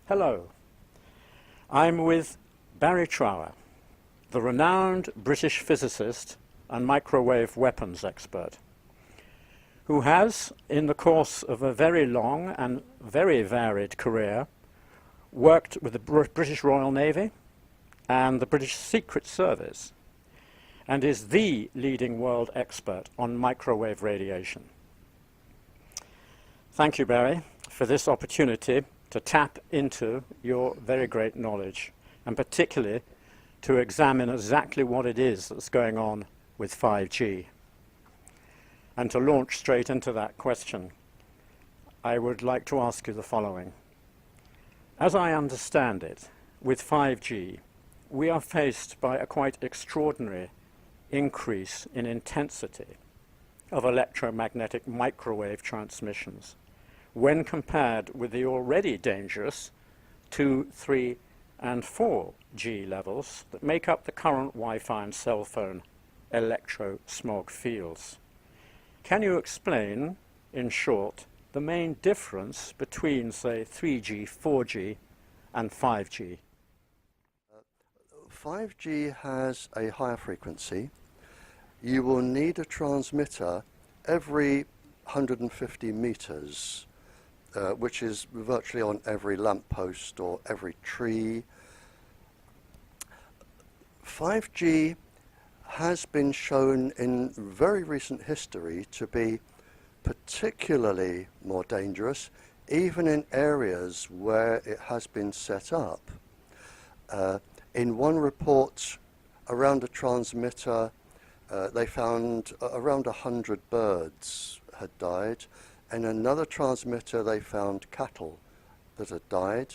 Hello, I'm with Barrie Trower, the renowned British physicist and microwave weapons expert, who has, in the course of a very long and very varied career, worked with the British Royal Navy and the British Secret Service, and is the leading world expert on microwave radiation. Thank you, Barrie, for this opportunity to tap into your very great knowledge, and particularly to examine exactly what it is that's going on with 5G. And to launch straight into that question, I would like to ask you the following. As I understand it, with 5G, we are faced by a quite extraordinary increase in intensity of electromagnetic microwave transmissions when compared with the already dangerous 2, 3, and 4G levels that make up the current Wi-Fi and cell phone electro-smog fields. Can you explain, in short, the main difference between, say, 3G, 4G, and 5G? 5G has a higher frequency. You will need a transmitter every 150 meters, which is virtually on every lamppost or every tree. 5G has been shown in very recent history to be particularly more dangerous, even in areas where it has been set up. In one report around a transmitter, they found around 100 birds had died. In another transmitter, they found cattle that had died.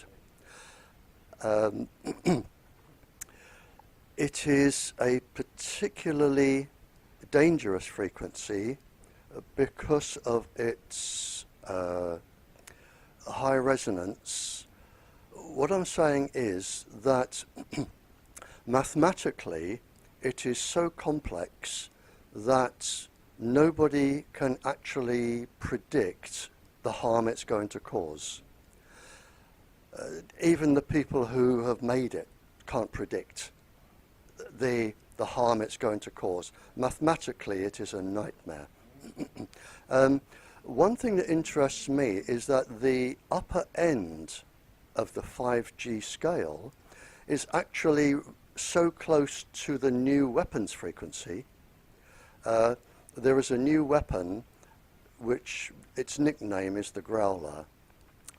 It is a particularly dangerous frequency because of its high resonance. What I'm saying is that mathematically it is so complex that nobody can actually predict the harm it's going to cause. Even the people who have made it can't predict the harm it's going to cause. Mathematically, it is a nightmare. One thing that interests me is that the upper end of the 5G scale is actually so close to the new weapons frequency. There is a new weapon which its nickname is the Growler.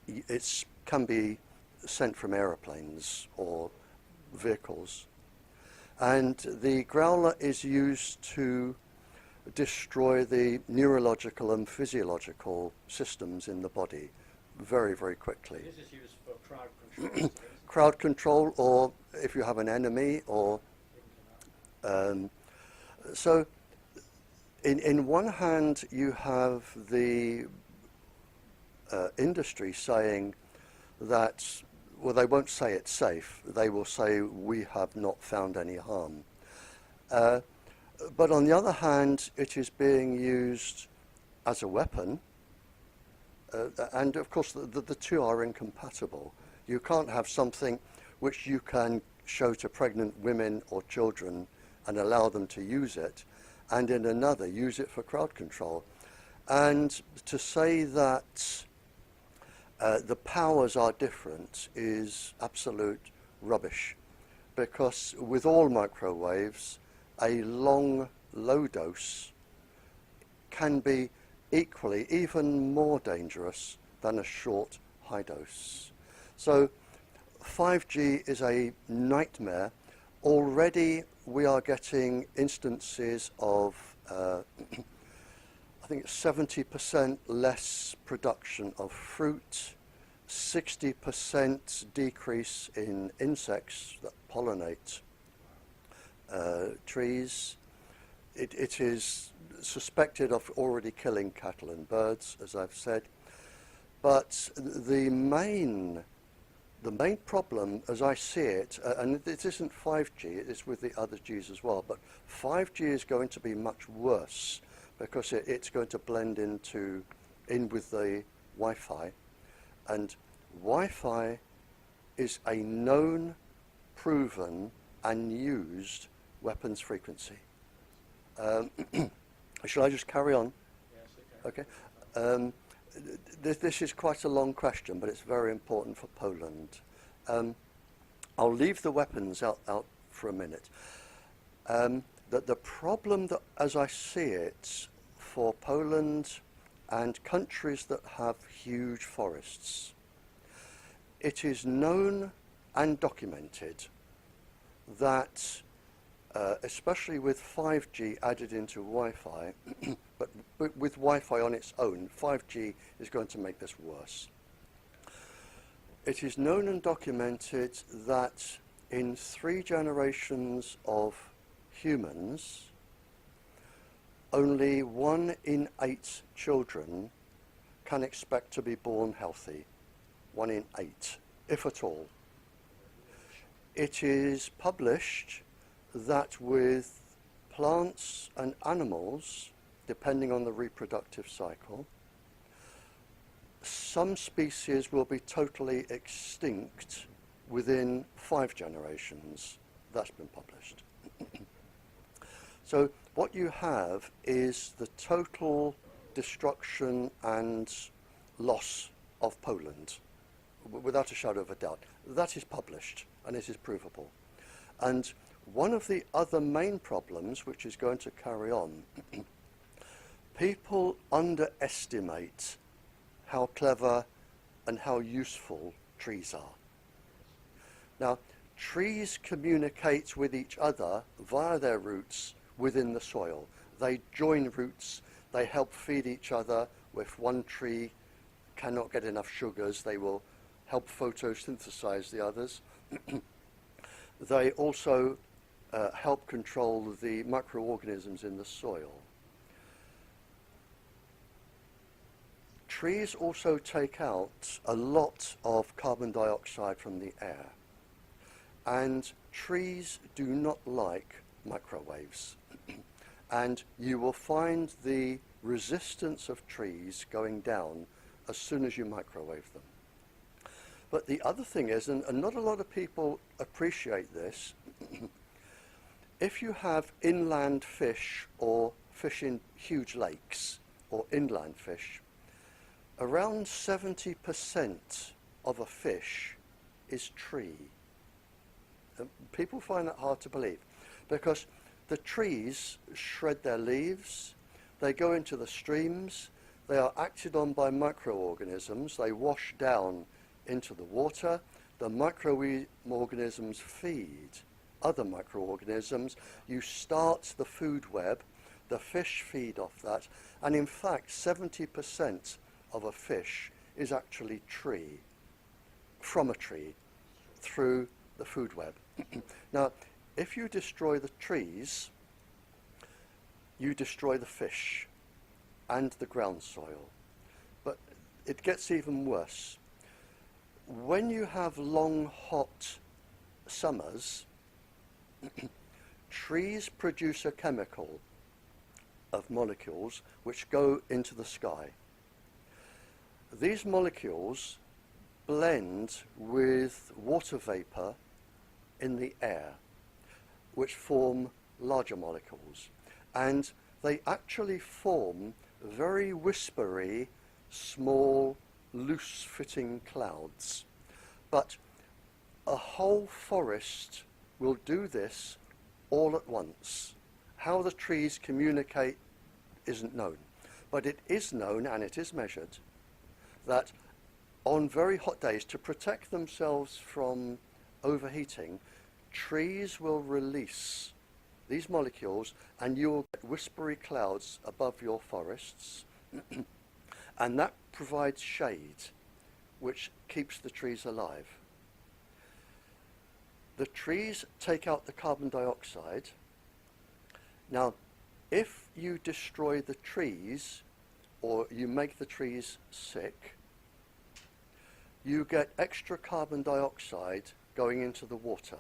It can be sent from aeroplanes or vehicles. And the Growler is used to destroy the neurological and physiological systems in the body very, very quickly. This is used for crowd control. Crowd control, or if you have an enemy, or so in one hand you have the industry saying that, well, they won't say it's safe, they will say we have not found any harm. But on the other hand, it is being used as a weapon, and of course the two are incompatible. You can't have something which you can show to pregnant women or children and allow them to use it, and in another use it for crowd control. And to say that the powers are different is absolute rubbish, because with all microwaves, a long low dose can be equally, even more dangerous than a short high dose. So 5G is a nightmare. Already we are getting instances of, I think it's 70% less production of fruit, 60% decrease in insects that pollinate trees. it is suspected of already killing cattle and birds, as I've said. But the main problem, as I see it, and it isn't 5G, it is with the other Gs as well, but 5G is going to be much worse because it's going to blend in with the Wi-Fi. And Wi-Fi is a known, proven, and used weapons frequency. Shall I just carry on? Yes, Okay. This is quite a long question, but it's very important for Poland. I'll leave the weapons out for a minute. The problem that, as I see it, for Poland and countries that have huge forests, it is known and documented that, especially with 5G added into Wi-Fi, but with Wi-Fi on its own, 5G is going to make this worse. It is known and documented that in 3 generations of humans, only 1 in 8 children can expect to be born healthy. 1 in 8, if at all. It is published that with plants and animals, depending on the reproductive cycle, some species will be totally extinct within 5 generations. That's been published. So what you have is the total destruction and loss of Poland, without a shadow of a doubt. That is published, and it is provable. And one of the other main problems, which is going to carry on, people underestimate how clever and how useful trees are. Now, trees communicate with each other via their roots within the soil. They join roots, they help feed each other. If one tree cannot get enough sugars, they will help photosynthesize the others. They also help control the microorganisms in the soil. Trees also take out a lot of carbon dioxide from the air, and trees do not like microwaves. And you will find the resistance of trees going down as soon as you microwave them. But the other thing is, and not a lot of people appreciate this, if you have inland fish or fish in huge lakes or inland fish, around 70% of a fish is tree. People find that hard to believe because the trees shred their leaves, they go into the streams, they are acted on by microorganisms, they wash down into the water, the microorganisms feed other microorganisms, you start the food web, the fish feed off that, and in fact 70% of a fish is actually tree, from a tree, through the food web. Now, if you destroy the trees, you destroy the fish and the ground soil. But it gets even worse. When you have long, hot summers, trees produce a chemical of molecules which go into the sky. These molecules blend with water vapor in the air, which form larger molecules. And they actually form very whispery, small, loose-fitting clouds. But a whole forest will do this all at once. How the trees communicate isn't known. But it is known, and it is measured, that on very hot days, to protect themselves from overheating, trees will release these molecules, and you will get whispery clouds above your forests, and that provides shade, which keeps the trees alive. The trees take out the carbon dioxide. Now, if you destroy the trees or you make the trees sick, you get extra carbon dioxide going into the water.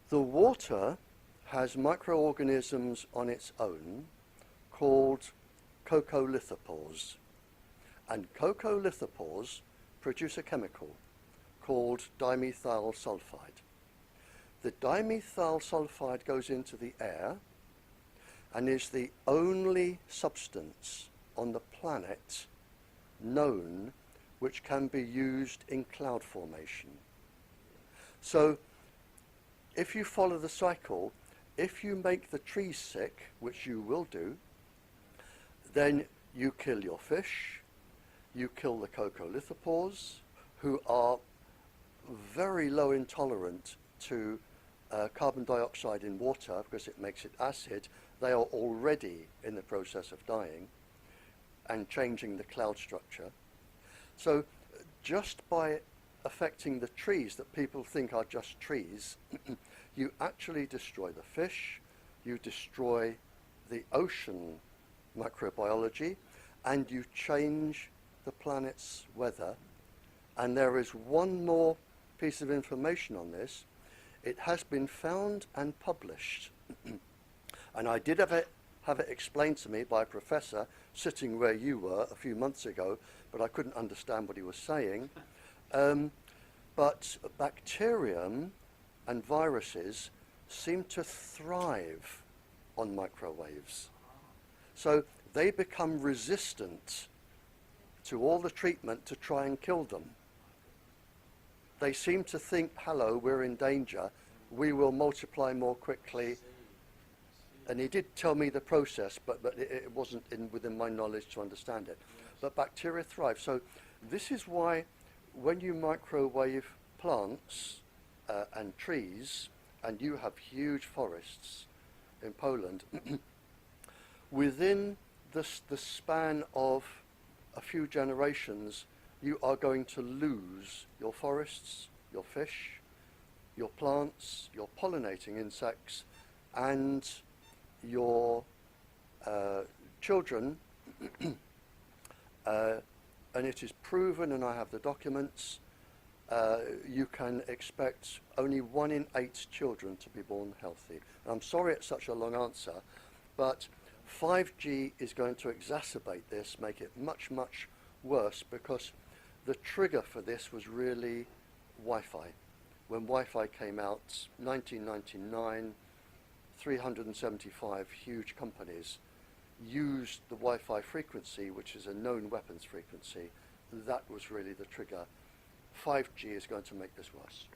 The water has microorganisms on its own called coccolithopores. And coccolithopores produce a chemical called dimethyl sulfide. The dimethyl sulfide goes into the air and is the only substance on the planet known which can be used in cloud formation. So if you follow the cycle, if you make the trees sick, which you will do, then you kill your fish, you kill the coccolithopores, who are very low intolerant to carbon dioxide in water because it makes it acid. They are already in the process of dying and changing the cloud structure. So just by affecting the trees that people think are just trees, you actually destroy the fish, you destroy the ocean microbiology, and you change the planet's weather. And there is one more piece of information on this. It has been found and published, and I did have it explained to me by a professor sitting where you were a few months ago, but I couldn't understand what he was saying. But bacterium and viruses seem to thrive on microwaves. So they become resistant to all the treatment to try and kill them. They seem to think, hello, we're in danger, we will multiply more quickly. And he did tell me the process, but it wasn't within my knowledge to understand it. But bacteria thrive. So this is why when you microwave plants and trees, and you have huge forests in Poland, within the span of a few generations, you are going to lose your forests, your fish, your plants, your pollinating insects, and your children. And it is proven, and I have the documents, you can expect only 1 in 8 children to be born healthy. And I'm sorry it's such a long answer, but 5G is going to exacerbate this, make it much, much worse, because the trigger for this was really Wi-Fi. When Wi-Fi came out, 1999, 375 huge companies used the Wi-Fi frequency, which is a known weapons frequency. That was really the trigger. 5G is going to make this worse.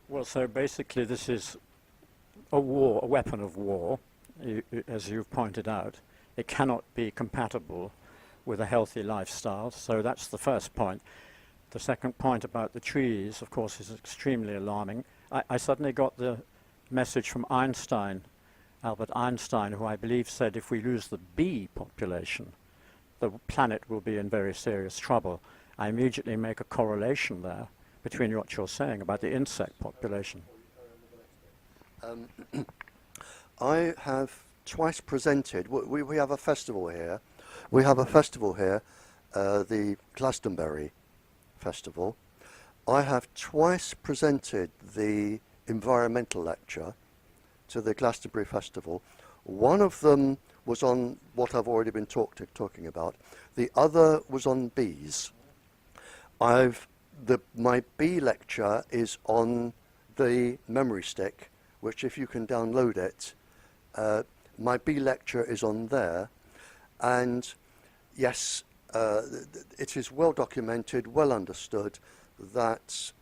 Well, so basically this is a war, a weapon of war, as you've pointed out. It cannot be compatible with a healthy lifestyle, so that's the first point. The second point about the trees, of course, is extremely alarming. I suddenly got the message from Einstein, Albert Einstein, who I believe said if we lose the bee population, the planet will be in very serious trouble. I immediately make a correlation there between what you're saying about the insect population. I have twice presented. We have a festival here. We have a festival here, the Glastonbury Festival. I have twice presented the environmental lecture to the Glastonbury Festival. One of them was on what I've already been talking about. The other was on bees. My bee lecture is on the memory stick, which if you can download it, my bee lecture is on there. And yes, it is well documented, well understood that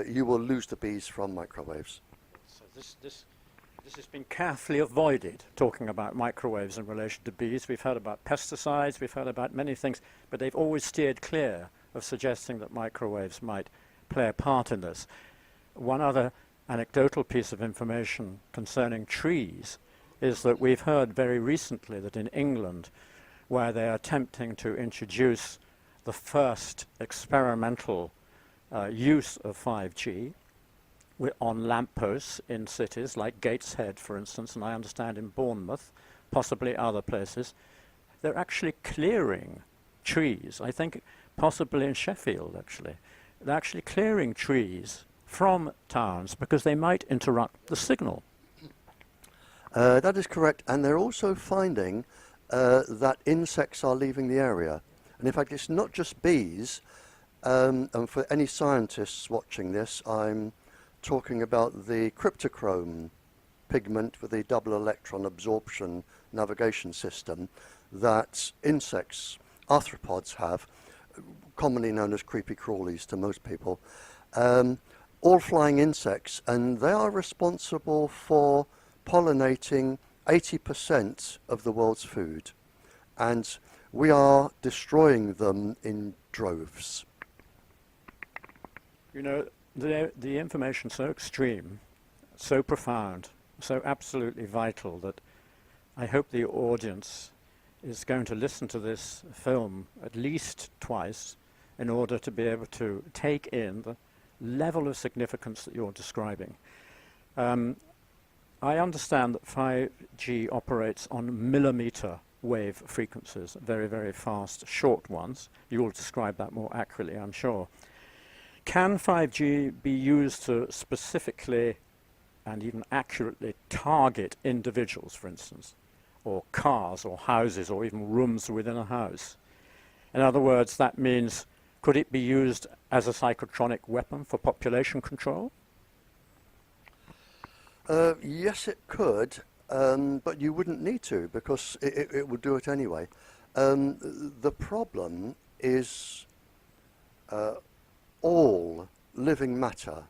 you will lose the bees from microwaves. So this has been carefully avoided, talking about microwaves in relation to bees. We've heard about pesticides, we've heard about many things, but they've always steered clear of suggesting that microwaves might play a part in this. One other anecdotal piece of information concerning trees is that we've heard very recently that in England, where they are attempting to introduce the first experimental use of 5G, on lampposts in cities like Gateshead, for instance, and I understand in Bournemouth, possibly other places. They're actually clearing trees. I think possibly in Sheffield, actually. They're actually clearing trees from towns because they might interrupt the signal. That is correct, and they're also finding that insects are leaving the area. And in fact, it's not just bees, and for any scientists watching this, I'm talking about the cryptochrome pigment with the double electron absorption navigation system that insects, arthropods have, commonly known as creepy crawlies to most people, all flying insects, and they are responsible for pollinating 80% of the world's food, and we are destroying them in droves. You know, the information so extreme, so profound, so absolutely vital that I hope the audience is going to listen to this film at least twice in order to be able to take in the level of significance that you're describing. I understand that 5G operates on millimeter wave frequencies, very, very fast, short ones. You will describe that more accurately, I'm sure. Can 5G be used to specifically and even accurately target individuals, for instance, or cars or houses or even rooms within a house? In other words, that means, could it be used as a psychotronic weapon for population control? Yes, it could, but you wouldn't need to because it would do it anyway. The problem is all living matter,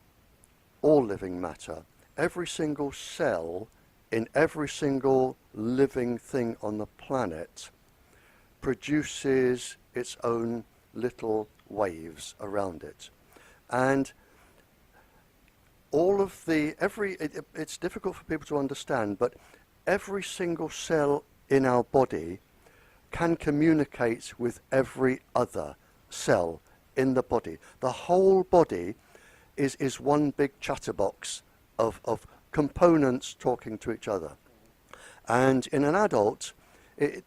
every single cell in every single living thing on the planet produces its own little waves around it. And all of it's difficult for people to understand, but every single cell in our body can communicate with every other cell in the body. The whole body is one big chatterbox of components talking to each other. And in an adult,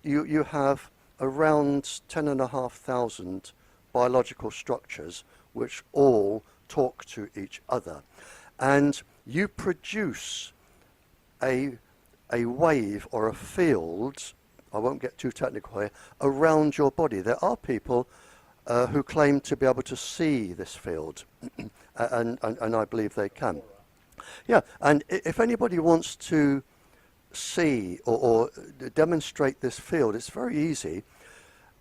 you have around 10,500 biological structures which all talk to each other. And you produce a wave or a field, I won't get too technical here, around your body. There are people who claim to be able to see this field, and I believe they can. Yeah, and if anybody wants to see or demonstrate this field, it's very easy.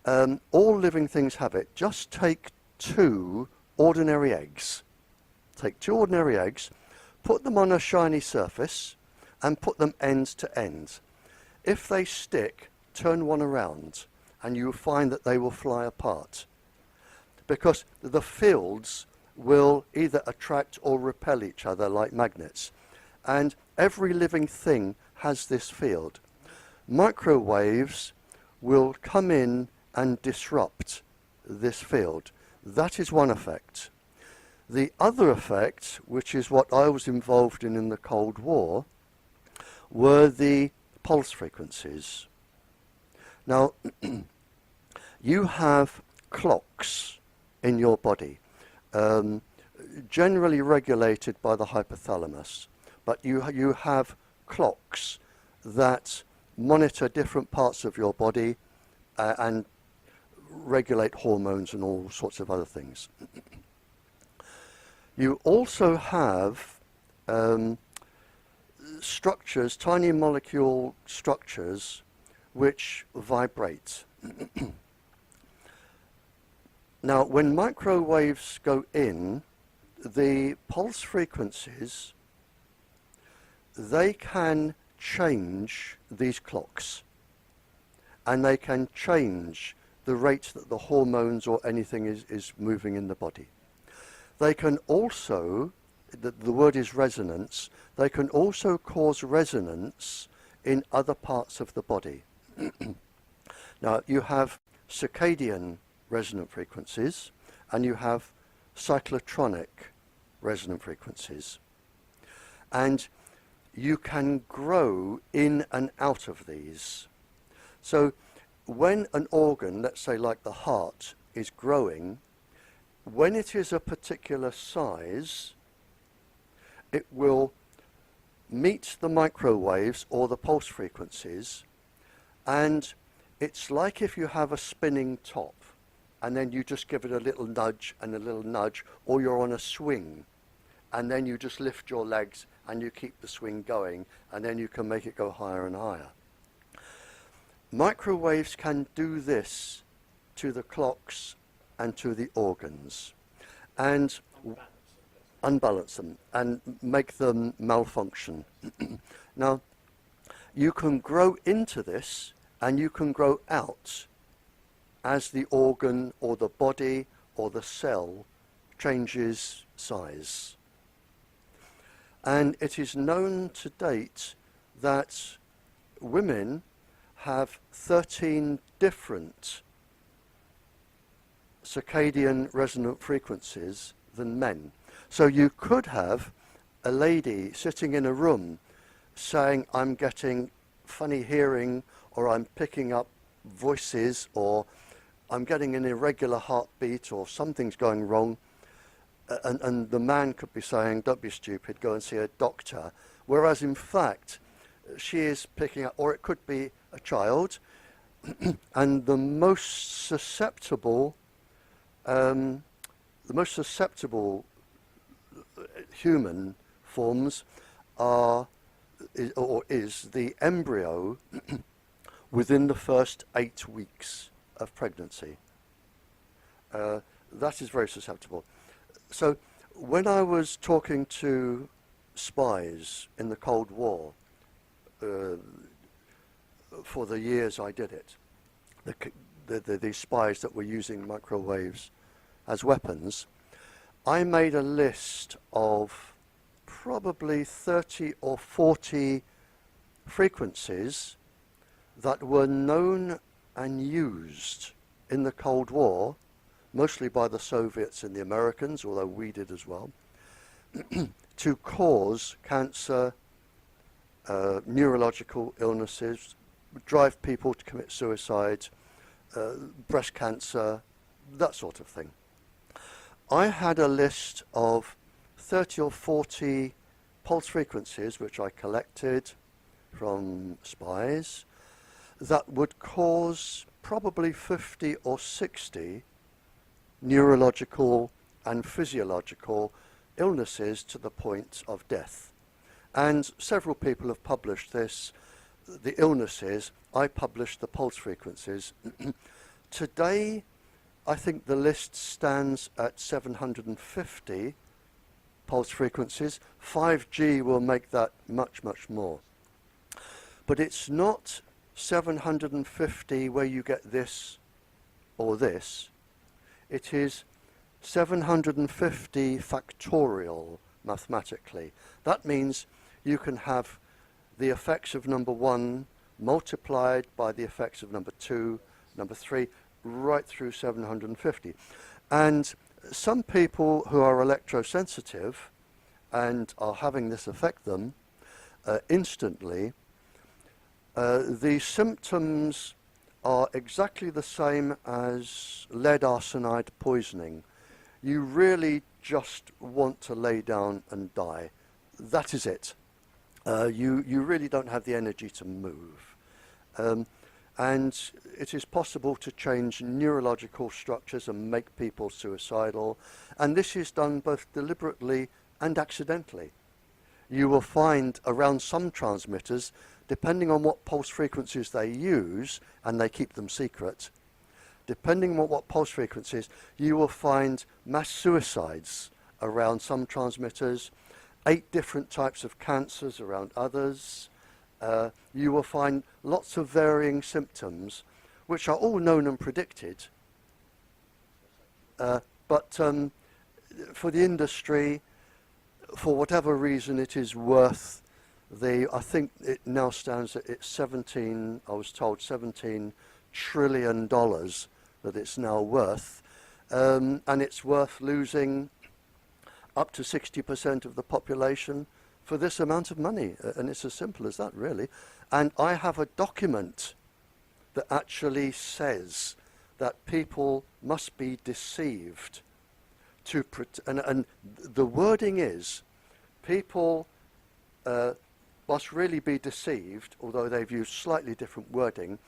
All living things have it. Just take two ordinary eggs. Take two ordinary eggs, put them on a shiny surface, and put them end to end. If they stick, turn one around, and you'll find that they will fly apart. Because the fields will either attract or repel each other like magnets. And every living thing has this field. Microwaves will come in and disrupt this field. That is one effect. The other effect, which is what I was involved in the Cold War, were the pulse frequencies. Now, you have clocks in your body, generally regulated by the hypothalamus, but you have clocks that monitor different parts of your body and regulate hormones and all sorts of other things. You also have structures, tiny molecule structures, which vibrate. Now, when microwaves go in, the pulse frequencies, they can change these clocks, and they can change the rate that the hormones or anything is moving in the body. They can also, the word is resonance, they can also cause resonance in other parts of the body. Now, you have circadian resonant frequencies, and you have cyclotronic resonant frequencies. And you can grow in and out of these. So when an organ, let's say like the heart, is growing, when it is a particular size, it will meet the microwaves or the pulse frequencies, and it's like if you have a spinning top and then you just give it a little nudge and a little nudge, or you're on a swing and then you just lift your legs and you keep the swing going, and then you can make it go higher and higher. Microwaves can do this to the clocks and to the organs, and unbalance them and make them malfunction. Now, you can grow into this and you can grow out as the organ or the body or the cell changes size. And it is known to date that women have 13 different circadian resonant frequencies than men. So you could have a lady sitting in a room saying, I'm getting funny hearing, or I'm picking up voices, or I'm getting an irregular heartbeat, or something's going wrong. And the man could be saying, don't be stupid, go and see a doctor. Whereas in fact, she is picking up, or it could be a child, and the most susceptible human forms is the embryo within the first 8 weeks of pregnancy. That is very susceptible. So when I was talking to spies in the Cold War, for the years I did it, the spies that were using microwaves as weapons, I made a list of probably 30 or 40 frequencies that were known and used in the Cold War, mostly by the Soviets and the Americans, although we did as well, to cause cancer, neurological illnesses, drive people to commit suicide, breast cancer, that sort of thing. I had a list of 30 or 40 pulse frequencies which I collected from spies that would cause probably 50 or 60 neurological and physiological illnesses to the point of death. And several people have published this, the illnesses. I published the pulse frequencies. Today, I think the list stands at 750 pulse frequencies. 5G will make that much, much more. But it's not 750 where you get this or this. It is 750 factorial mathematically. That means you can have the effects of number 1 multiplied by the effects of number 2, number 3, right through 750. And some people who are electrosensitive and are having this affect them instantly, the symptoms are exactly the same as lead arsenide poisoning. You really just want to lay down and die. That is it. You really don't have the energy to move. And it is possible to change neurological structures and make people suicidal. And this is done both deliberately and accidentally. You will find around some transmitters, depending on what pulse frequencies they use, and they keep them secret, depending on what pulse frequencies, you will find mass suicides around some transmitters, 8 different types of cancers around others. You will find lots of varying symptoms, which are all known and predicted. But for the industry, for whatever reason, it is worth I think it now stands at it's 17, I was told $17 trillion that it's now worth. And it's worth losing up to 60% of the population for this amount of money. And it's as simple as that, really. And I have a document that actually says that people must be deceived to and the wording is people must really be deceived, although they've used slightly different wording,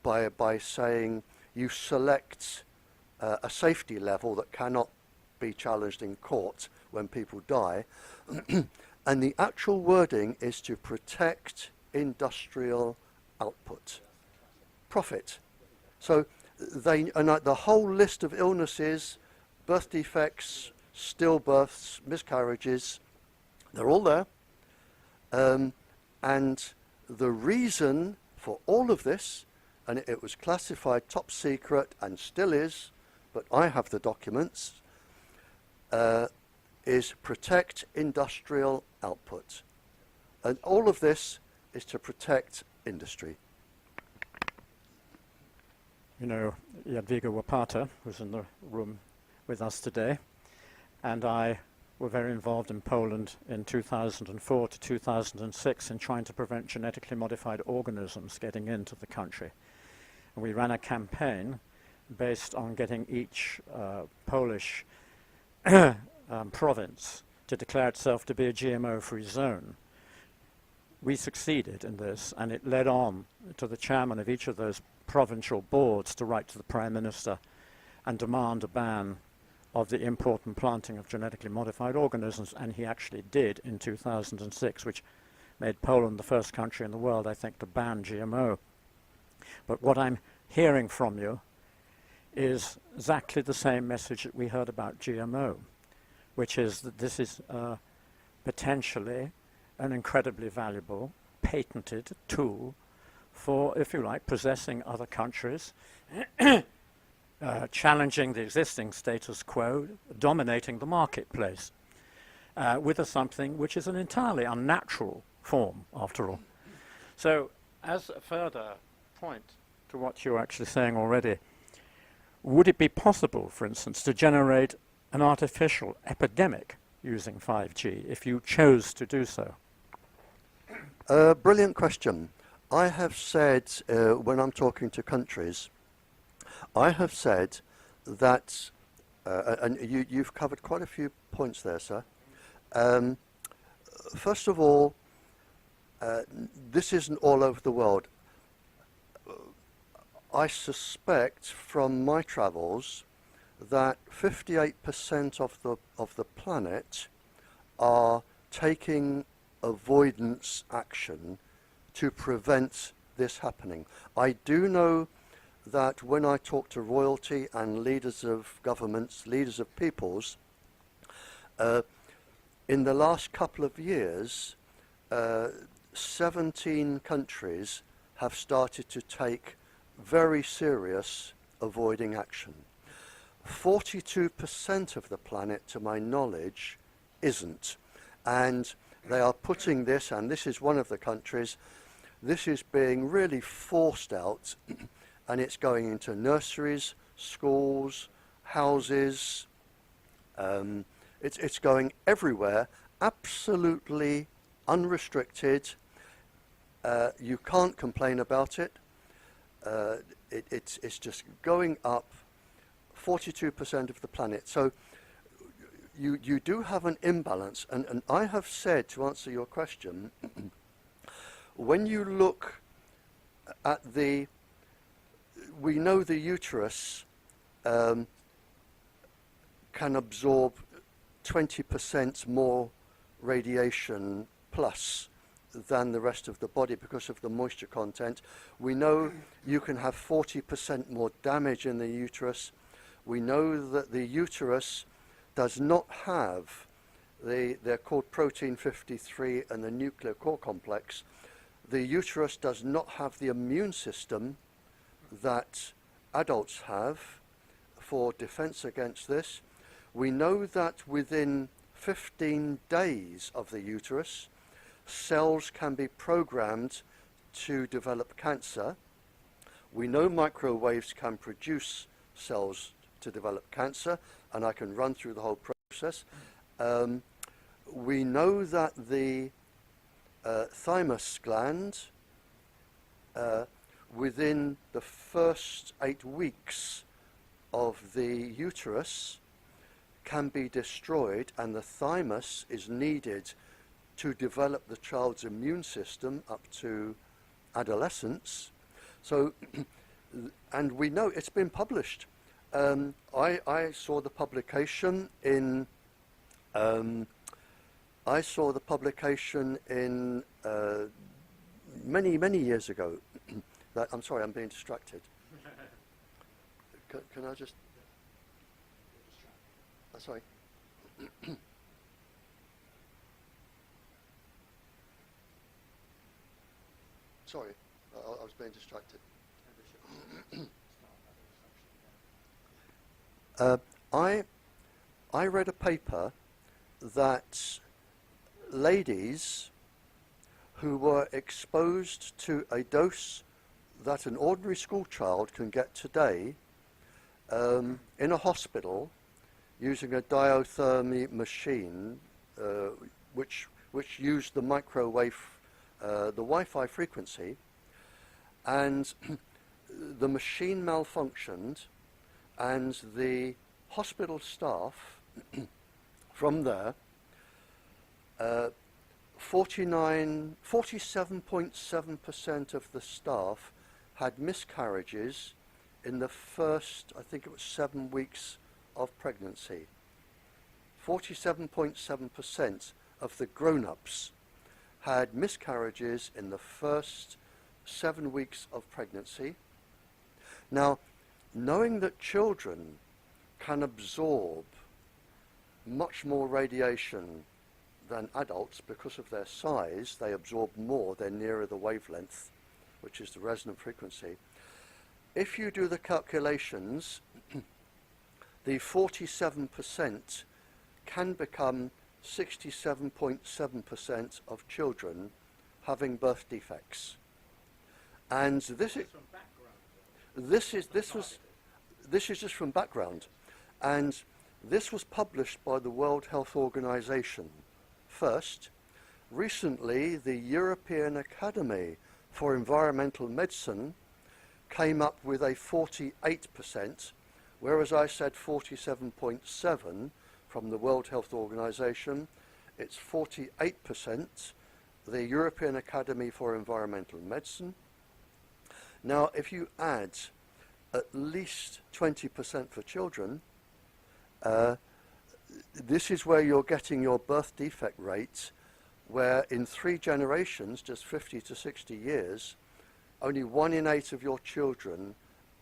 by saying you select a safety level that cannot be challenged in court when people die. And the actual wording is to protect industrial output, profit. So the whole list of illnesses, birth defects, stillbirths, miscarriages, they're all there. And the reason for all of this, and it was classified top secret and still is, but I have the documents, is protect industrial output. And all of this is to protect industry. You know, Jadwiga Łopata, who's in the room with us today, and I were very involved in Poland in 2004 to 2006 in trying to prevent genetically modified organisms getting into the country. And we ran a campaign based on getting each Polish province to declare itself to be a GMO-free zone. We succeeded in this, and it led on to the chairman of each of those provincial boards to write to the Prime Minister and demand a ban of the import and planting of genetically modified organisms, and he actually did in 2006, which made Poland the first country in the world, I think, to ban GMO. But what I'm hearing from you is exactly the same message that we heard about GMO, which is that this is potentially an incredibly valuable, patented tool for, if you like, possessing other countries, challenging the existing status quo, dominating the marketplace, with something which is an entirely unnatural form, after all. So, as a further point to what you're actually saying already, would it be possible, for instance, to generate an artificial epidemic using 5G if you chose to do so? Brilliant question. I have said, when I'm talking to countries, I have said that, and you've covered quite a few points there, sir. First of all, this isn't all over the world. I suspect from my travels that 58% of the planet are taking avoidance action to prevent this happening. I do know that when I talk to royalty and leaders of governments, leaders of peoples, in the last couple of years, 17 countries have started to take very serious avoiding action. 42% of the planet, to my knowledge, isn't. And they are putting this, and this is one of the countries, this is being really forced out, and it's going into nurseries, schools, houses. It's going everywhere, absolutely unrestricted. You can't complain about it. It's just going up 42% of the planet. So you do have an imbalance. And I have said, to answer your question, when you look at we know the uterus can absorb 20% more radiation plus than the rest of the body because of the moisture content. We know you can have 40% more damage in the uterus. We know that the uterus does not have they're called protein 53 and the nuclear core complex. The uterus does not have the immune system that adults have for defense against this. We know that within 15 days of the uterus, cells can be programmed to develop cancer. We know microwaves can produce cells to develop cancer, and I can run through the whole process. we know that the thymus gland, within the first 8 weeks of the uterus, can be destroyed, and the thymus is needed to develop the child's immune system up to adolescence. So, and we know it's been published. I saw the publication in many years ago. I'm sorry, I'm being distracted. Can I just? Sorry. Sorry, I was being distracted. I read a paper that ladies who were exposed to a dose that an ordinary school child can get today in a hospital using a diathermy machine which used the microwave, the Wi-Fi frequency, and the machine malfunctioned, and the hospital staff from there, 47.7% of the staff had miscarriages in the first, I think it was 7 weeks of pregnancy. 47.7% of the grown-ups had miscarriages in the first 7 weeks of pregnancy. Now, knowing that children can absorb much more radiation than adults because of their size, they absorb more, they're nearer the wavelength, which is the resonant frequency. If you do the calculations, the 47% can become 67.7% of children having birth defects. And this is just from background, and this was published by the World Health Organization first. Recently, the European Academy for Environmental Medicine came up with a 48%, whereas I said 47.7 from the World Health Organization. It's 48%, the European Academy for Environmental Medicine. Now, if you add at least 20% for children, this is where you're getting your birth defect rate, where in 3 generations, just 50 to 60 years, only 1 in 8 of your children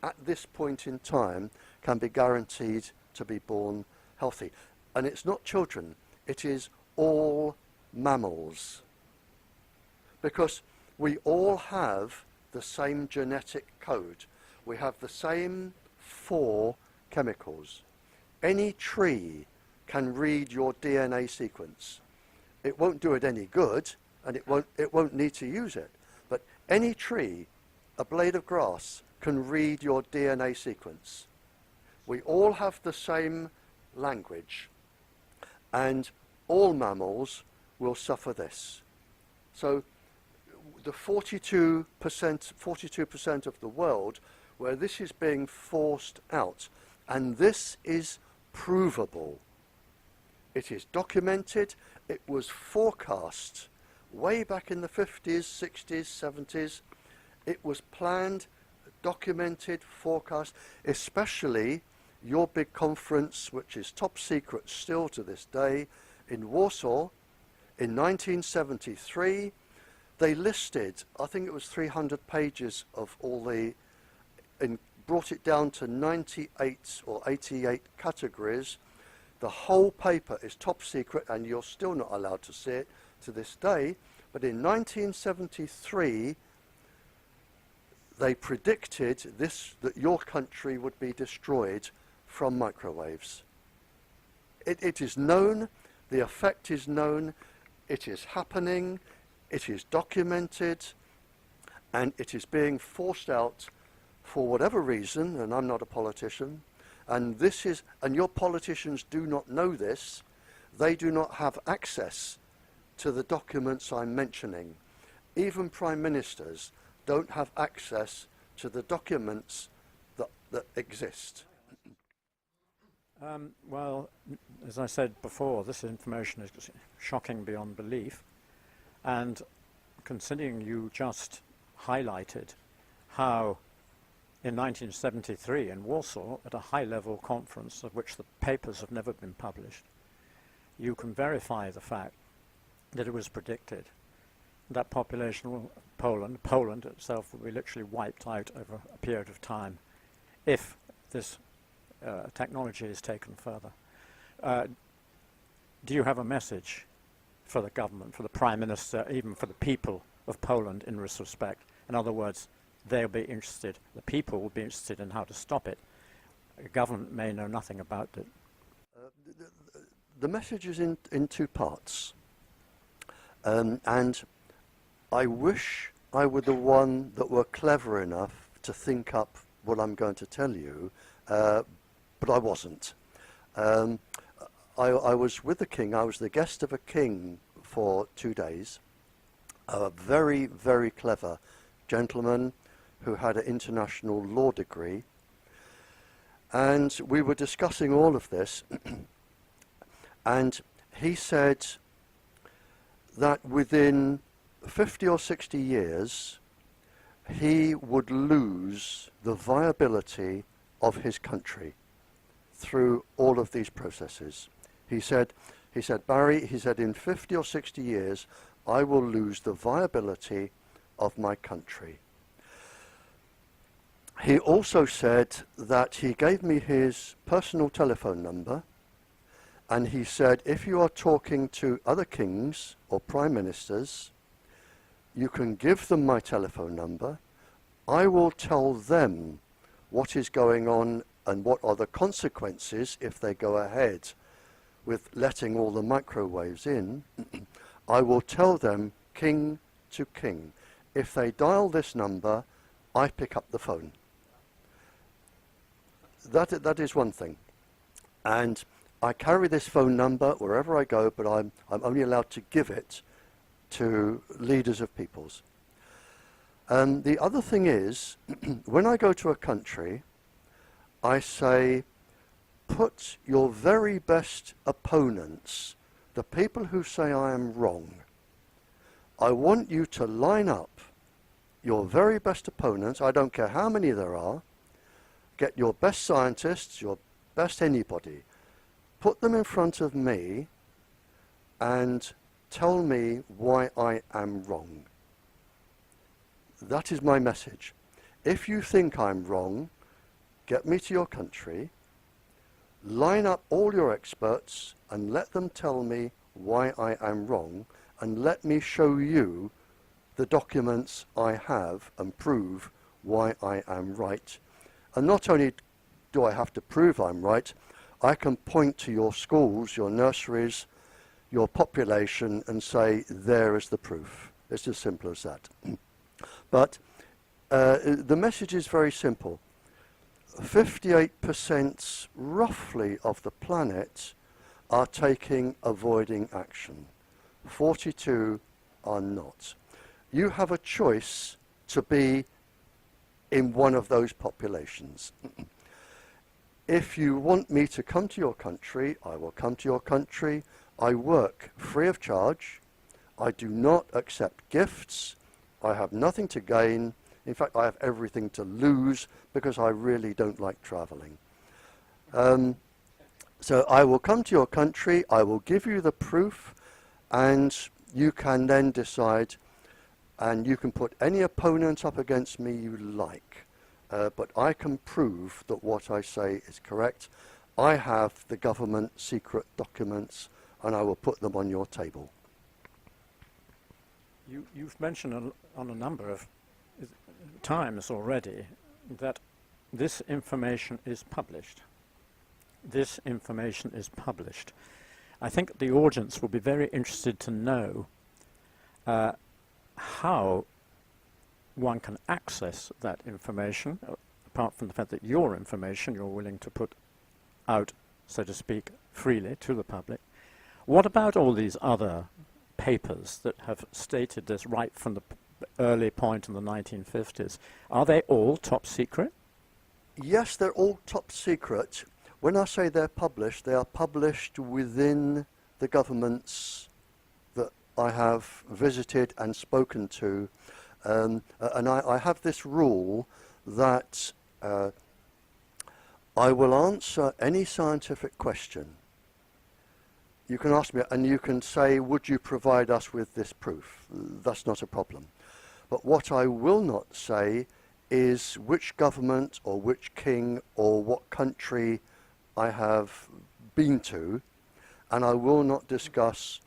at this point in time can be guaranteed to be born healthy. And it's not children, it is all mammals. Because we all have the same genetic code. We have the same 4 chemicals. Any tree can read your DNA sequence. It won't do it any good, and it won't need to use it. But any tree, a blade of grass, can read your DNA sequence. We all have the same language, and all mammals will suffer this. So the 42% of the world where this is being forced out, and this is provable. It is documented. It was forecast way back in the 50s, 60s, 70s. It was planned, documented, forecast, especially your big conference, which is top secret still to this day, in Warsaw in 1973. They listed, I think it was 300 pages of all the, and brought it down to 98 or 88 categories. The whole paper is top secret, and you're still not allowed to see it to this day. But in 1973, they predicted this, that your country would be destroyed from microwaves. It is known, the effect is known, it is happening, it is documented, and it is being forced out for whatever reason, and I'm not a politician, and this is, and your politicians do not know this, they do not have access to the documents I'm mentioning. Even prime ministers don't have access to the documents that exist. Well, as I said before, this information is shocking beyond belief. And considering you just highlighted how in 1973 in Warsaw, at a high-level conference of which the papers have never been published, you can verify the fact that it was predicted that population will, Poland itself, will be literally wiped out over a period of time if this technology is taken further. Do you have a message for the government, for the Prime Minister, even for the people of Poland in this respect? In other words, they'll be interested, the people will be interested in how to stop it. The government may know nothing about it. The message is in two parts. And I wish I were the one that were clever enough to think up what I'm going to tell you, but I wasn't. I was with the king. I was the guest of a king for 2 days. A very, very clever gentleman who had an international law degree. And we were discussing all of this. And he said that within 50 or 60 years, he would lose the viability of his country through all of these processes. He said, Barry, he said, in 50 or 60 years, I will lose the viability of my country. He also said that he gave me his personal telephone number, and he said, if you are talking to other kings or prime ministers, you can give them my telephone number. I will tell them what is going on and what are the consequences if they go ahead with letting all the microwaves in. I will tell them king to king. If they dial this number, I pick up the phone. That is one thing. And I carry this phone number wherever I go, but I'm only allowed to give it to leaders of peoples. The other thing is, when I go to a country, I say, put your very best opponents, the people who say I am wrong, I want you to line up your very best opponents, I don't care how many there are, get your best scientists, your best anybody, put them in front of me and tell me why I am wrong. That is my message. If you think I'm wrong, get me to your country, line up all your experts and let them tell me why I am wrong, and let me show you the documents I have and prove why I am right. And not only do I have to prove I'm right, I can point to your schools, your nurseries, your population and say, there is the proof. It's as simple as that. But the message is very simple. 58% roughly of the planet are taking avoiding action. 42 are not. You have a choice to be in one of those populations. If you want me to come to your country, I will come to your country. I work free of charge. I do not accept gifts. I have nothing to gain. In fact, I have everything to lose because I really don't like traveling. So I will come to your country, I will give you the proof, and you can then decide, and you can put any opponent up against me you like. But I can prove that what I say is correct. I have the government secret documents, and I will put them on your table. You've mentioned on a number of times already that this information is published. This information is published. I think the audience will be very interested to know how one can access that information, apart from the fact that your information you're willing to put out, so to speak, freely to the public. What about all these other papers that have stated this right from the early point in the 1950s? Are they all top secret? Yes, they're all top secret. When I say they're published, they are published within the governments that I have visited and spoken to. And I have this rule that I will answer any scientific question. You can ask me and you can say, would you provide us with this proof? That's not a problem. But what I will not say is which government or which king or what country I have been to, and I will not discuss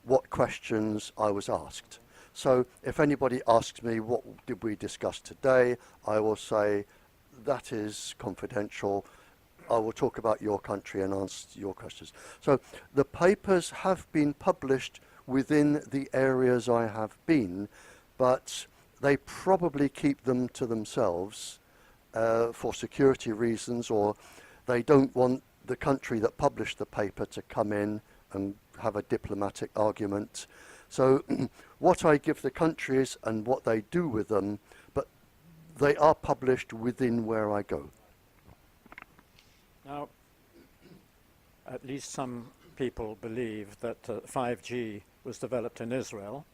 what questions I was asked. So if anybody asks me what did we discuss today, I will say that is confidential. I will talk about your country and answer your questions. So the papers have been published within the areas I have been, but they probably keep them to themselves for security reasons, or they don't want the country that published the paper to come in and have a diplomatic argument. So what I give the countries and what they do with them, but they are published within where I go. Now, at least some people believe that 5G was developed in Israel.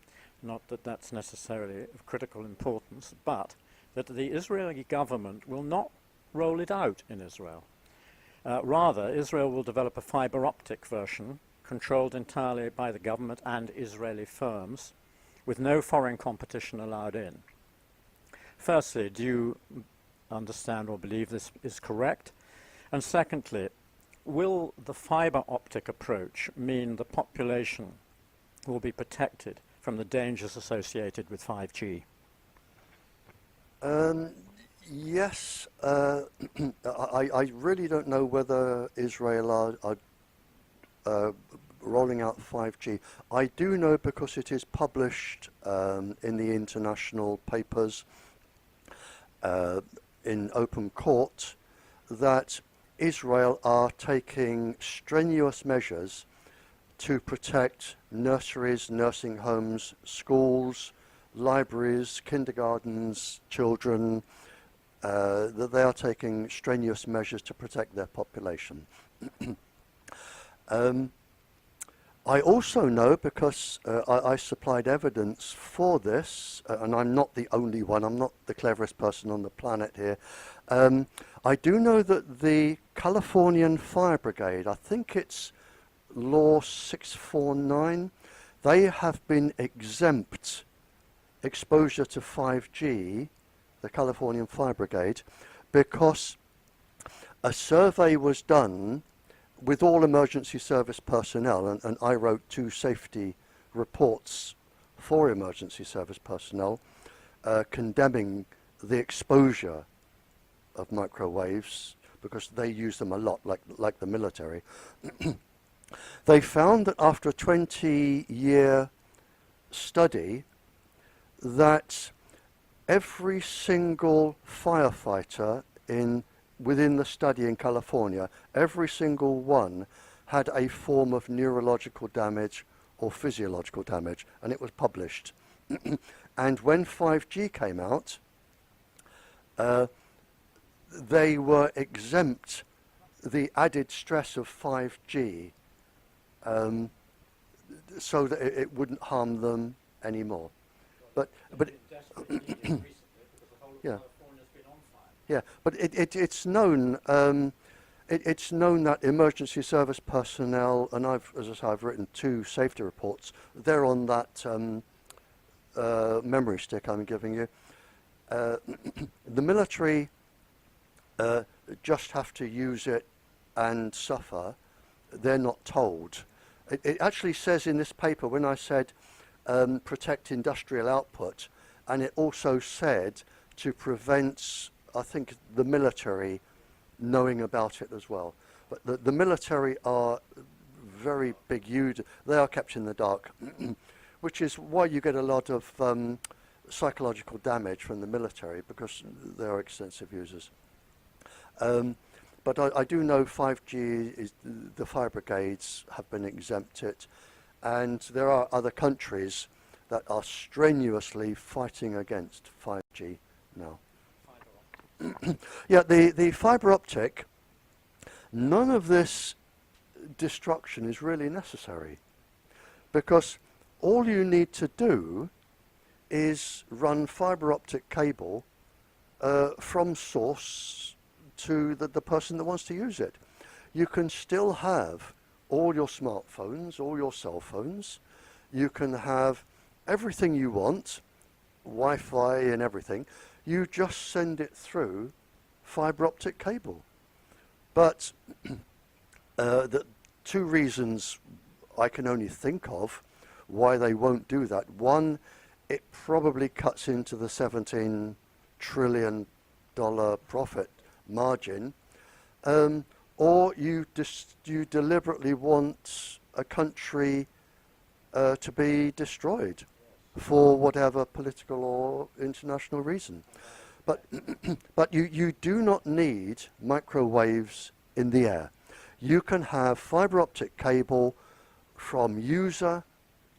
Not that that's necessarily of critical importance, but that the Israeli government will not roll it out in Israel. Rather, Israel will develop a fiber optic version controlled entirely by the government and Israeli firms, with no foreign competition allowed in. Firstly, do you understand or believe this is correct? And secondly, will the fiber optic approach mean the population will be protected from the dangers associated with 5G? Yes, I really don't know whether Israel are rolling out 5G. I do know because it is published in the international papers in open court that Israel are taking strenuous measures to protect nurseries, nursing homes, schools, libraries, kindergartens, children, that they are taking strenuous measures to protect their population. I also know, because I supplied evidence for this, and I'm not the only one, I'm not the cleverest person on the planet here, I do know that the Californian Fire Brigade, I think it's Law 649, they have been exempt exposure to 5G, the Californian Fire Brigade, because a survey was done with all emergency service personnel, and I wrote 2 safety reports for emergency service personnel condemning the exposure of microwaves, because they use them a lot, like the military. They found that after a 20-year study that every single firefighter within the study in California, every single one had a form of neurological damage or physiological damage, and it was published. And when 5G came out, they were exempt the added stress of 5G so that it wouldn't harm them anymore. But yeah. Yeah, but it's known. It's known that emergency service personnel, and as I say, I've written 2 safety reports. They're on that memory stick I'm giving you. The military just have to use it and suffer. They're not told. It actually says in this paper, when I said protect industrial output, and it also said to prevent, I think, the military knowing about it as well. But the military are very big users. They are kept in the dark, which is why you get a lot of psychological damage from the military, because they are extensive users. but I do know 5G is, the fire brigades have been exempted, and there are other countries that are strenuously fighting against 5G now. Yeah, the fibre optic, none of this destruction is really necessary, because all you need to do is run fibre optic cable from source to the person that wants to use it. You can still have all your smartphones, all your cell phones. You can have everything you want, Wi-Fi and everything. You just send it through fibre optic cable. But the two reasons I can only think of why they won't do that. One, it probably cuts into the $17 trillion profit margin, or you deliberately want a country to be destroyed for whatever political or international reason. But but you do not need microwaves in the air. You can have fibre optic cable from user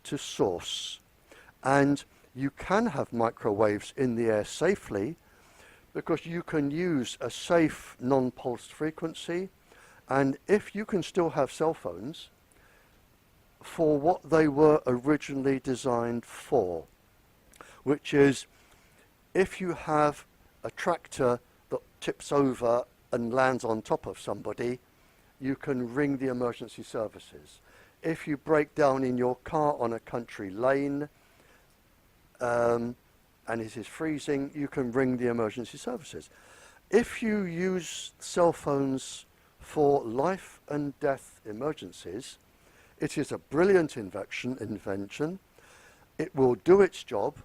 to source, and you can have microwaves in the air safely, because you can use a safe non-pulsed frequency, and if you can still have cell phones for what they were originally designed for, which is if you have a tractor that tips over and lands on top of somebody, you can ring the emergency services. If you break down in your car on a country lane and it is freezing, you can ring the emergency services. If you use cell phones for life and death emergencies, it is a brilliant invention. It will do its job.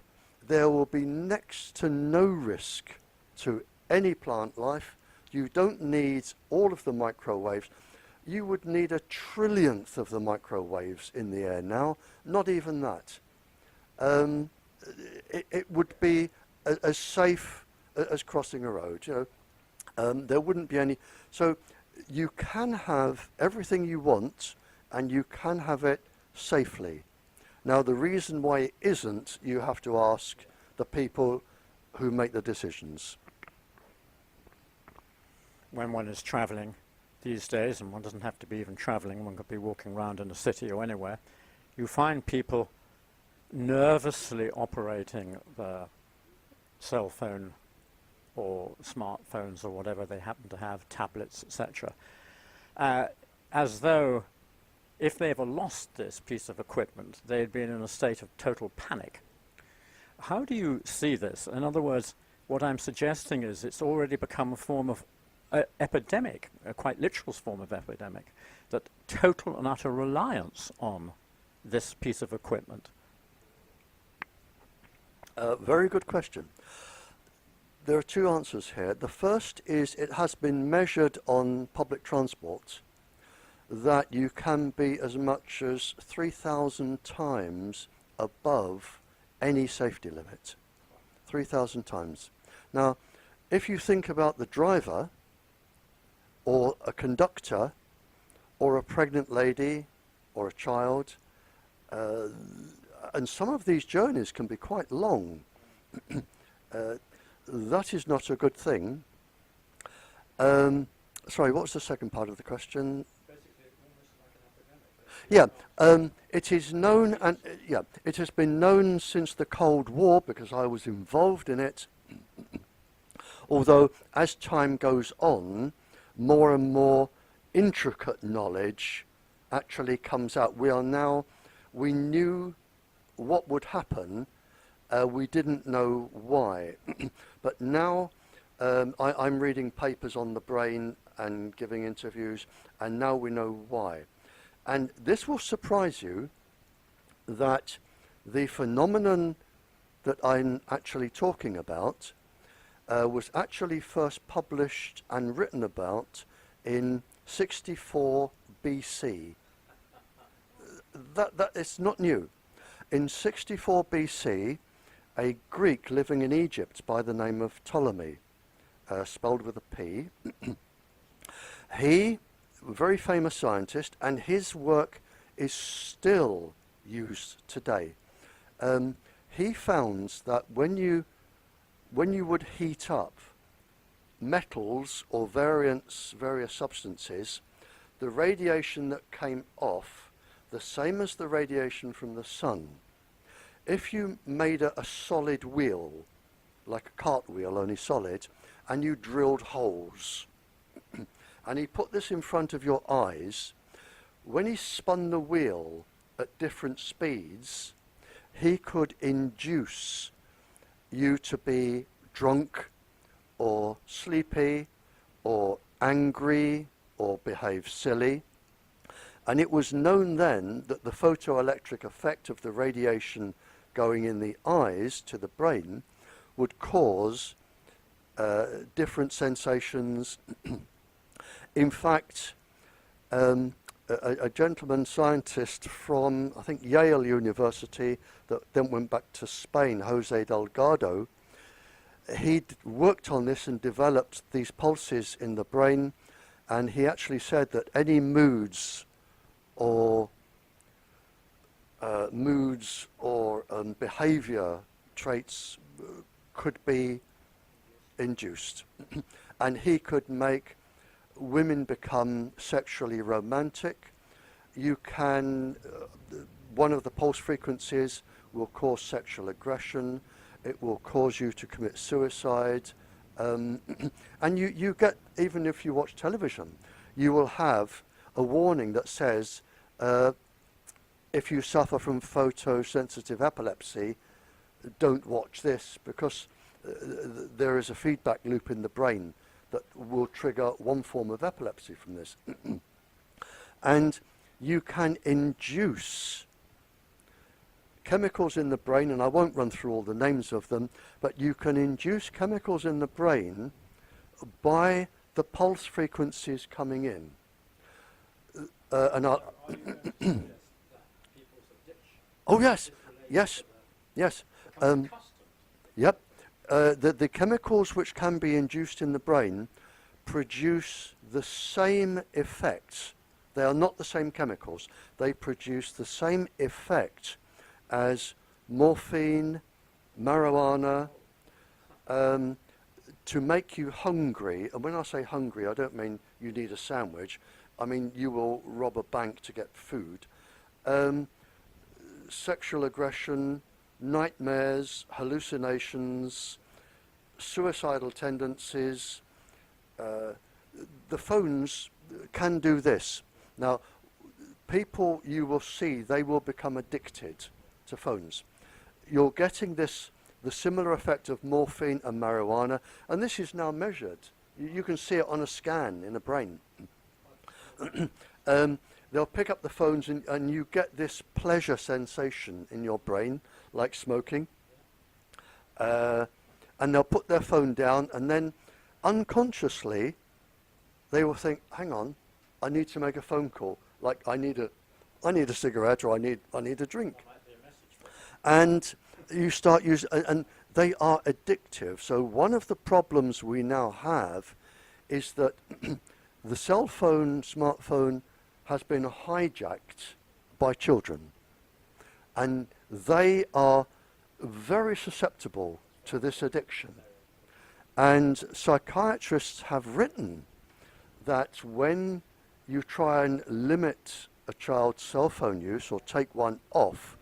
There will be next to no risk to any plant life. You don't need all of the microwaves. You would need a trillionth of the microwaves in the air now, not even that. It would be as safe as crossing a road. You know, there wouldn't be any. So you can have everything you want, and you can have it safely. Now, the reason why it isn't, you have to ask the people who make the decisions. When one is travelling these days, and one doesn't have to be even travelling, one could be walking around in a city or anywhere, you find people nervously operating their cell phone or smartphones or whatever they happen to have, tablets, etc., as though if they ever lost this piece of equipment, they'd been in a state of total panic. How do you see this? In other words, what I'm suggesting is it's already become a form of epidemic, a quite literal form of epidemic, that total and utter reliance on this piece of equipment. Very good question. There are two answers here. The first is it has been measured on public transport that you can be as much as 3,000 times above any safety limit. 3,000 times. Now, if you think about the driver, or a conductor, or a pregnant lady, or a child, and some of these journeys can be quite long. That is not a good thing. Sorry, what was the second part of the question? Basically, almost like an epidemic. Yeah, it is known, and it has been known since the Cold War, because I was involved in it. Although, as time goes on, more and more intricate knowledge actually comes out. We knew what would happen, we didn't know why. But now I'm reading papers on the brain and giving interviews, and now we know why. And this will surprise you that the phenomenon that I'm actually talking about was actually first published and written about in 64 BC. That is not new. In 64 BC, a Greek living in Egypt by the name of Ptolemy, spelled with a P, He, a very famous scientist, and his work is still used today. He found that when you would heat up metals or various substances, the radiation that came off, the same as the radiation from the sun, if you made a solid wheel, like a cartwheel, only solid, and you drilled holes, and he put this in front of your eyes, when he spun the wheel at different speeds, he could induce you to be drunk or sleepy or angry or behave silly. And it was known then that the photoelectric effect of the radiation going in the eyes to the brain would cause different sensations. In fact, a gentleman scientist from, I think, Yale University, that then went back to Spain, Jose Delgado, he'd worked on this and developed these pulses in the brain, and he actually said that any moods or behavior traits could be induced. And he could make women become sexually romantic. You can, one of the pulse frequencies will cause sexual aggression. It will cause you to commit suicide. And you get, even if you watch television, you will have a warning that says, if you suffer from photosensitive epilepsy, don't watch this, because there is a feedback loop in the brain that will trigger one form of epilepsy from this. And you can induce chemicals in the brain, and I won't run through all the names of them, but you can induce chemicals in the brain by the pulse frequencies coming in. Oh yes, yes, yes. Yep. The chemicals which can be induced in the brain produce the same effects. They are not the same chemicals. They produce the same effect as morphine, marijuana, to make you hungry. And when I say hungry, I don't mean you need a sandwich. I mean you will rob a bank to get food. Sexual aggression, nightmares, hallucinations, suicidal tendencies. The phones can do this. Now, people, you will see, they will become addicted to phones. You're getting this, the similar effect of morphine and marijuana, and this is now measured. You can see it on a scan in the brain. They'll pick up the phones and you get this pleasure sensation in your brain, like smoking. And they'll put their phone down, and then unconsciously they will think, hang on, I need to make a phone call. Like I need a cigarette, or I need a drink. And you start using, and they are addictive. So one of the problems we now have is that the cell phone, smartphone, has been hijacked by children, and they are very susceptible to this addiction. And psychiatrists have written that when you try and limit a child's cell phone use or take one off,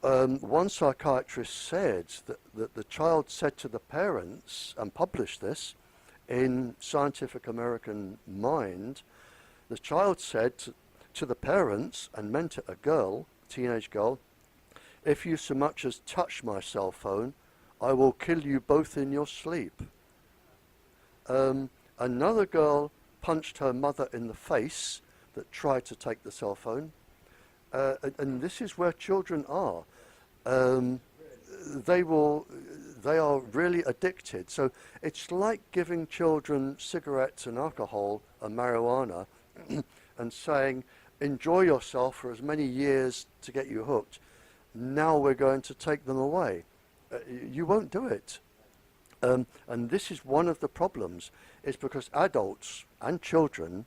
one psychiatrist said that the child said to the parents, and published this in Scientific American Mind, the child said to the parents, and meant it a girl, teenage girl, if you so much as touch my cell phone, I will kill you both in your sleep. Another girl punched her mother in the face that tried to take the cell phone. And this is where children are. They are really addicted. So it's like giving children cigarettes and alcohol and marijuana and saying, enjoy yourself for as many years to get you hooked. Now we're going to take them away. You won't do it. And this is one of the problems, is because adults and children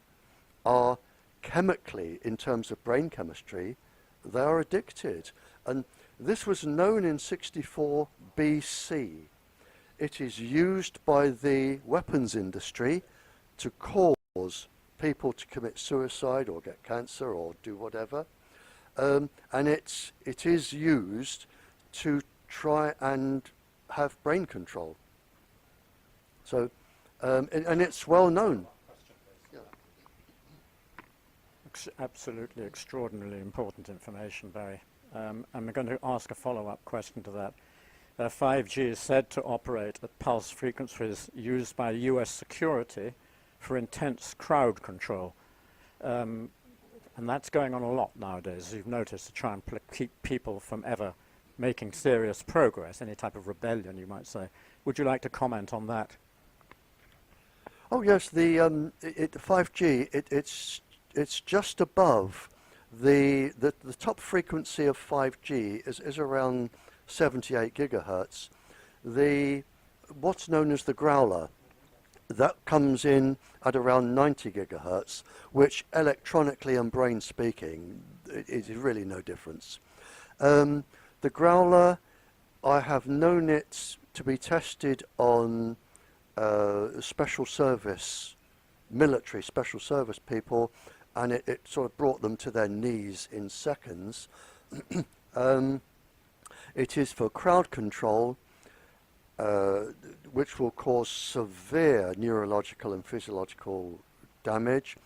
are chemically, in terms of brain chemistry, they are addicted. And this was known in 64 BC. It is used by the weapons industry to cause people to commit suicide or get cancer or do whatever. And it is used to try and have brain control. So, and it's well known. Absolutely extraordinarily important information, Barry. And we're going to ask a follow-up question to that. 5G is said to operate at pulse frequencies used by US security for intense crowd control. And that's going on a lot nowadays, as you've noticed, to try and keep people from ever making serious progress, any type of rebellion, you might say. Would you like to comment on that? Oh yes, the 5G, it's just above the top frequency of 5G is around 78 gigahertz. What's known as the growler, that comes in at around 90 gigahertz, which electronically and brain speaking is really no difference. The growler, I have known it to be tested on special service, military special service people, and it sort of brought them to their knees in seconds. It is for crowd control, which will cause severe neurological and physiological damage,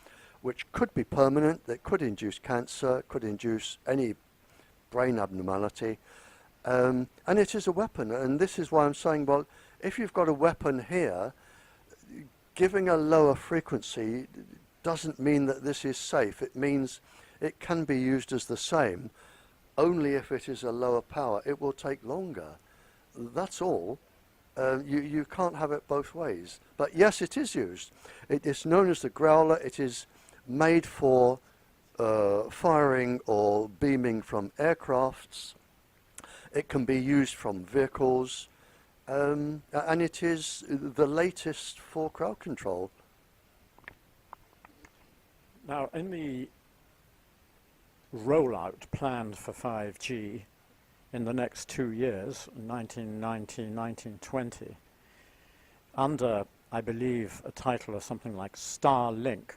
which could be permanent, that could induce cancer, could induce any brain abnormality. And it is a weapon, and this is why I'm saying, well, if you've got a weapon here, giving a lower frequency doesn't mean that this is safe. It means it can be used as the same, only if it is a lower power. It will take longer. That's all. You can't have it both ways. But yes, it is used. It is known as the growler. It is made for firing or beaming from aircrafts. It can be used from vehicles. And it is the latest for crowd control. Now, in the rollout planned for 5G in the next 2 years, 1919, 1920, under, I believe, a title of something like Starlink,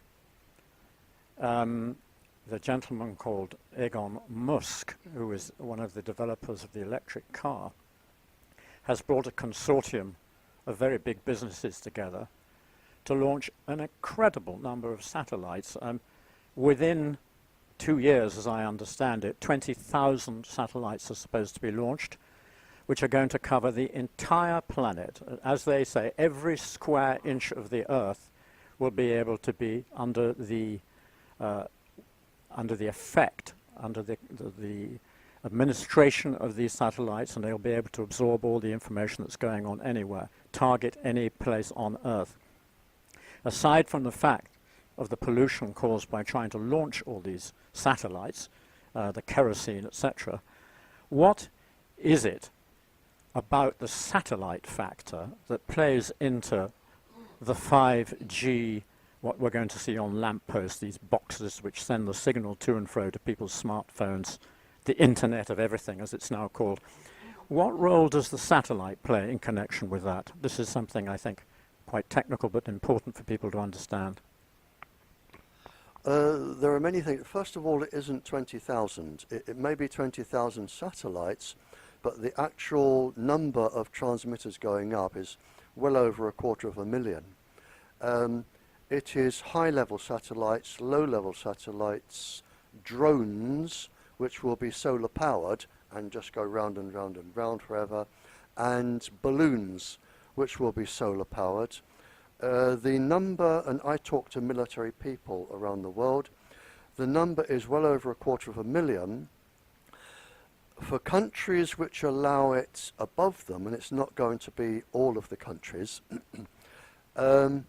the gentleman called Elon Musk, who is one of the developers of the electric car, has brought a consortium of very big businesses together to launch an incredible number of satellites. Within 2 years, as I understand it, 20,000 satellites are supposed to be launched, which are going to cover the entire planet. As they say, every square inch of the Earth will be able to be under the effect, under the administration of these satellites, and they'll be able to absorb all the information that's going on anywhere, target any place on Earth. Aside from the fact of the pollution caused by trying to launch all these satellites, the kerosene, etc., what is it about the satellite factor that plays into the 5G, what we're going to see on lampposts, these boxes which send the signal to and fro to people's smartphones, the Internet of Everything, as it's now called? What role does the satellite play in connection with that? This is something, I think, quite technical but important for people to understand. There are many things. First of all, it isn't 20,000. It may be 20,000 satellites, but the actual number of transmitters going up is well over 250,000. It is high-level satellites, low-level satellites, drones, which will be solar-powered and just go round and round and round forever, and balloons, which will be solar-powered. The number, and I talk to military people around the world, the number is well over 250,000. For countries which allow it above them, and it's not going to be all of the countries, the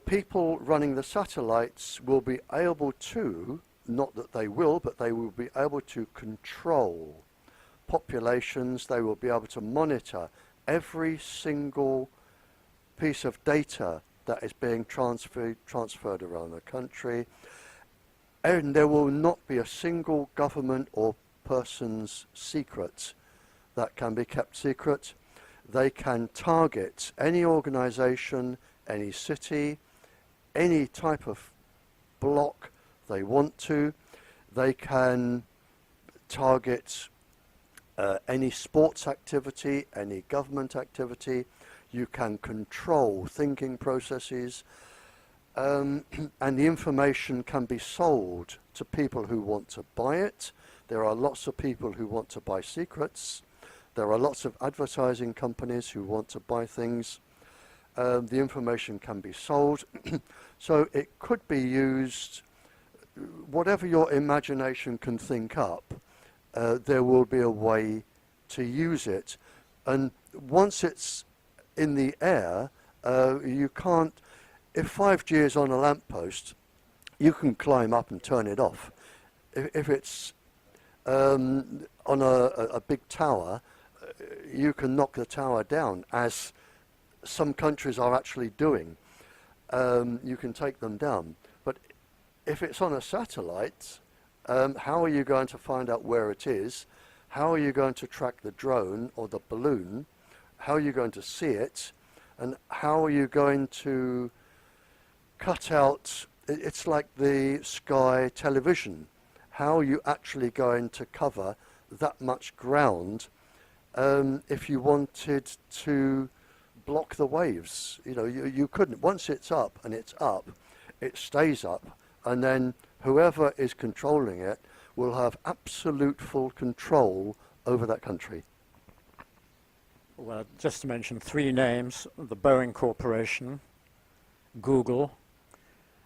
people running the satellites will be able to, not that they will, but they will be able to control populations. They will be able to monitor every single piece of data that is being transferred around the country, and there will not be a single government or person's secret that can be kept secret. They can target any organisation, any city, any type of block they want to. They can target any sports activity, any government activity. You can control thinking processes, and the information can be sold to people who want to buy it. There are lots of people who want to buy secrets. There are lots of advertising companies who want to buy things. The information can be sold. So it could be used, whatever your imagination can think up, there will be a way to use it. And once it's in the air, you can't, if 5G is on a lamppost, you can climb up and turn it off. If it's on a big tower, you can knock the tower down, as some countries are actually doing. You can take them down. But if it's on a satellite, how are you going to find out where it is? How are you going to track the drone or the balloon? How are you going to see it? And how are you going to cut out, it's like the Sky television. How are you actually going to cover that much ground if you wanted to block the waves? You know, you couldn't. Once it's up and it's up, it stays up, and then whoever is controlling it will have absolute full control over that country. Well, just to mention three names: the Boeing Corporation, Google,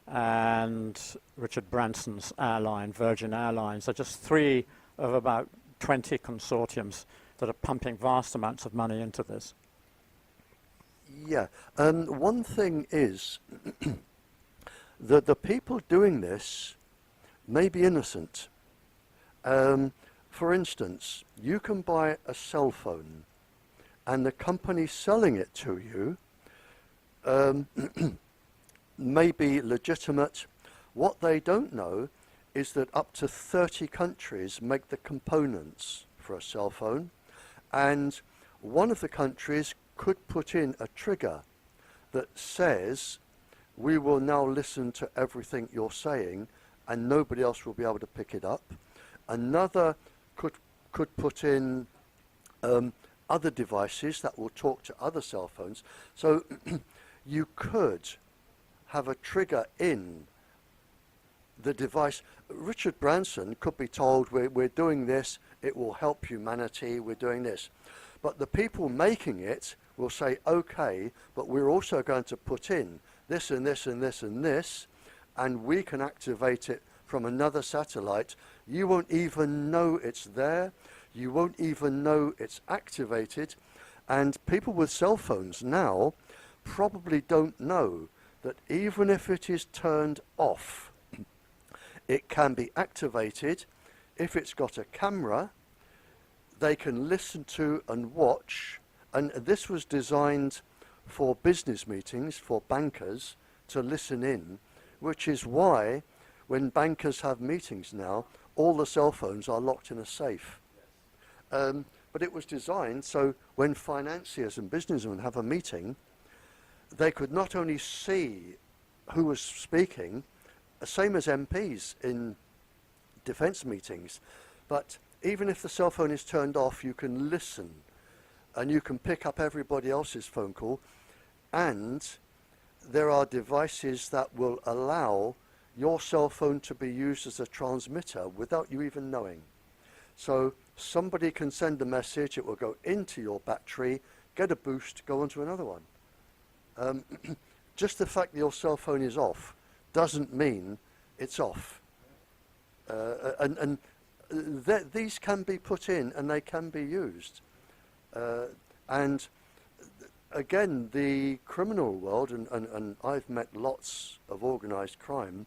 and Richard Branson's airline, Virgin Airlines, are just three of about 20 consortiums that are pumping vast amounts of money into this. Yeah, one thing is that the people doing this may be innocent. For instance, you can buy a cell phone, and the company selling it to you may be legitimate. What they don't know is that up to 30 countries make the components for a cell phone, and one of the countries could put in a trigger that says, we will now listen to everything you're saying, and nobody else will be able to pick it up. Another could put in other devices that will talk to other cell phones. So you could have a trigger in the device. Richard Branson could be told, we're doing this, it will help humanity, we're doing this. But the people making it will say, okay, but we're also going to put in this and this and this and this, and we can activate it from another satellite. You won't even know it's there. You won't even know it's activated. And people with cell phones now probably don't know that even if it is turned off, it can be activated. If it's got a camera, they can listen to and watch. And this was designed for business meetings, for bankers to listen in, which is why when bankers have meetings now, all the cell phones are locked in a safe. But it was designed so when financiers and businessmen have a meeting, they could not only see who was speaking, same as MPs in defence meetings, but even if the cell phone is turned off, you can listen and you can pick up everybody else's phone call, and there are devices that will allow your cell phone to be used as a transmitter without you even knowing. So somebody can send a message, it will go into your battery, get a boost, go on to another one. Just the fact that your cell phone is off doesn't mean it's off. These can be put in and they can be used. And again, the criminal world, and I've met lots of organised crime,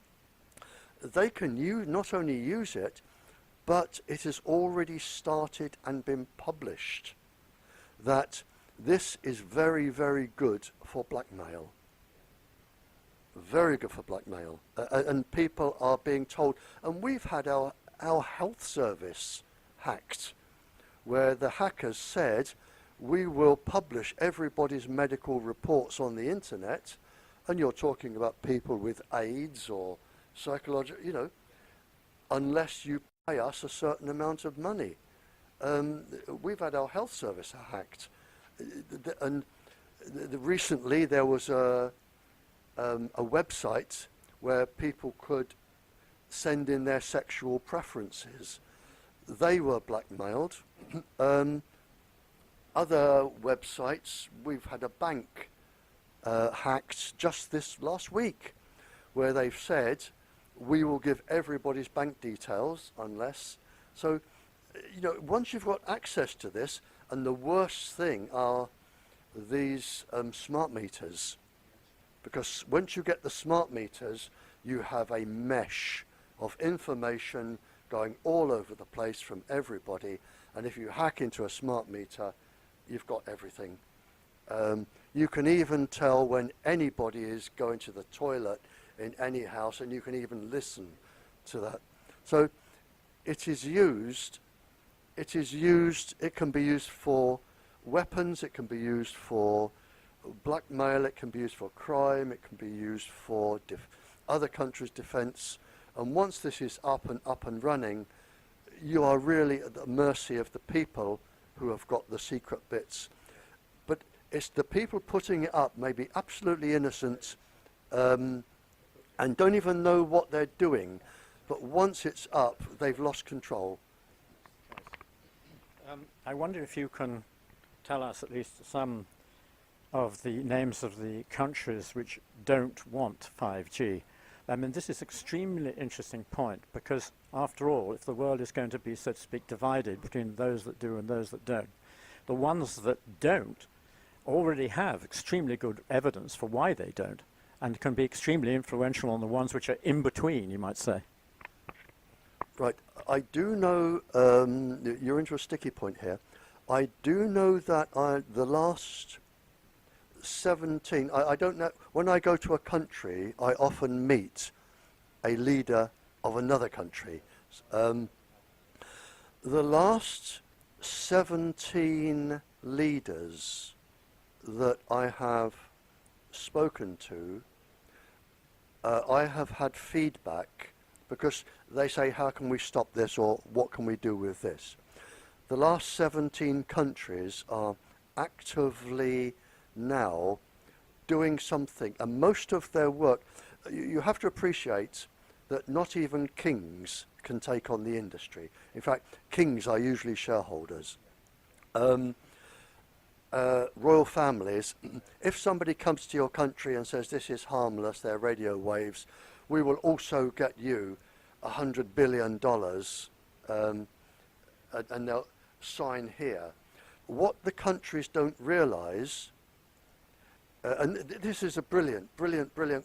they can not only use it, but it has already started and been published that this is very, very good for blackmail. very good for blackmail. And people are being told, and we've had our health service hacked, where the hackers said, we will publish everybody's medical reports on the internet, and you're talking about people with AIDS or psychological, you know, unless you pay us a certain amount of money. We've had our health service hacked. And recently there was a website where people could send in their sexual preferences. They were blackmailed. Other websites, we've had a bank hacked just this last week, where they've said, we will give everybody's bank details unless. So, you know, once you've got access to this, and the worst thing are these smart meters, because once you get the smart meters, you have a mesh of information going all over the place from everybody, and if you hack into a smart meter, you've got everything. You can even tell when anybody is going to the toilet in any house, and you can even listen to that. So it is used, it can be used for weapons, it can be used for blackmail, it can be used for crime, it can be used for other countries' defense. And once this is up and running, you are really at the mercy of the people who have got the secret bits. But it's the people putting it up may be absolutely innocent and don't even know what they're doing. But once it's up, they've lost control. I wonder if you can tell us at least some of the names of the countries which don't want 5G. I mean, this is an extremely interesting point, because after all, if the world is going to be, so to speak, divided between those that do and those that don't, the ones that don't already have extremely good evidence for why they don't, and can be extremely influential on the ones which are in between, you might say. Right. I do know, you're into a sticky point here. I do know that the last 17, I don't know, when I go to a country, I often meet a leader of another country. The last 17 leaders that I have spoken to, I have had feedback, because they say, how can we stop this, or what can we do with this? The last 17 countries are actively now doing something, and most of their work, you have to appreciate that not even kings can take on the industry. In fact, kings are usually shareholders. Royal families, if somebody comes to your country and says this is harmless, they're radio waves, we will also get you $100 billion, and they'll sign here. What the countries don't realise, and this is a brilliant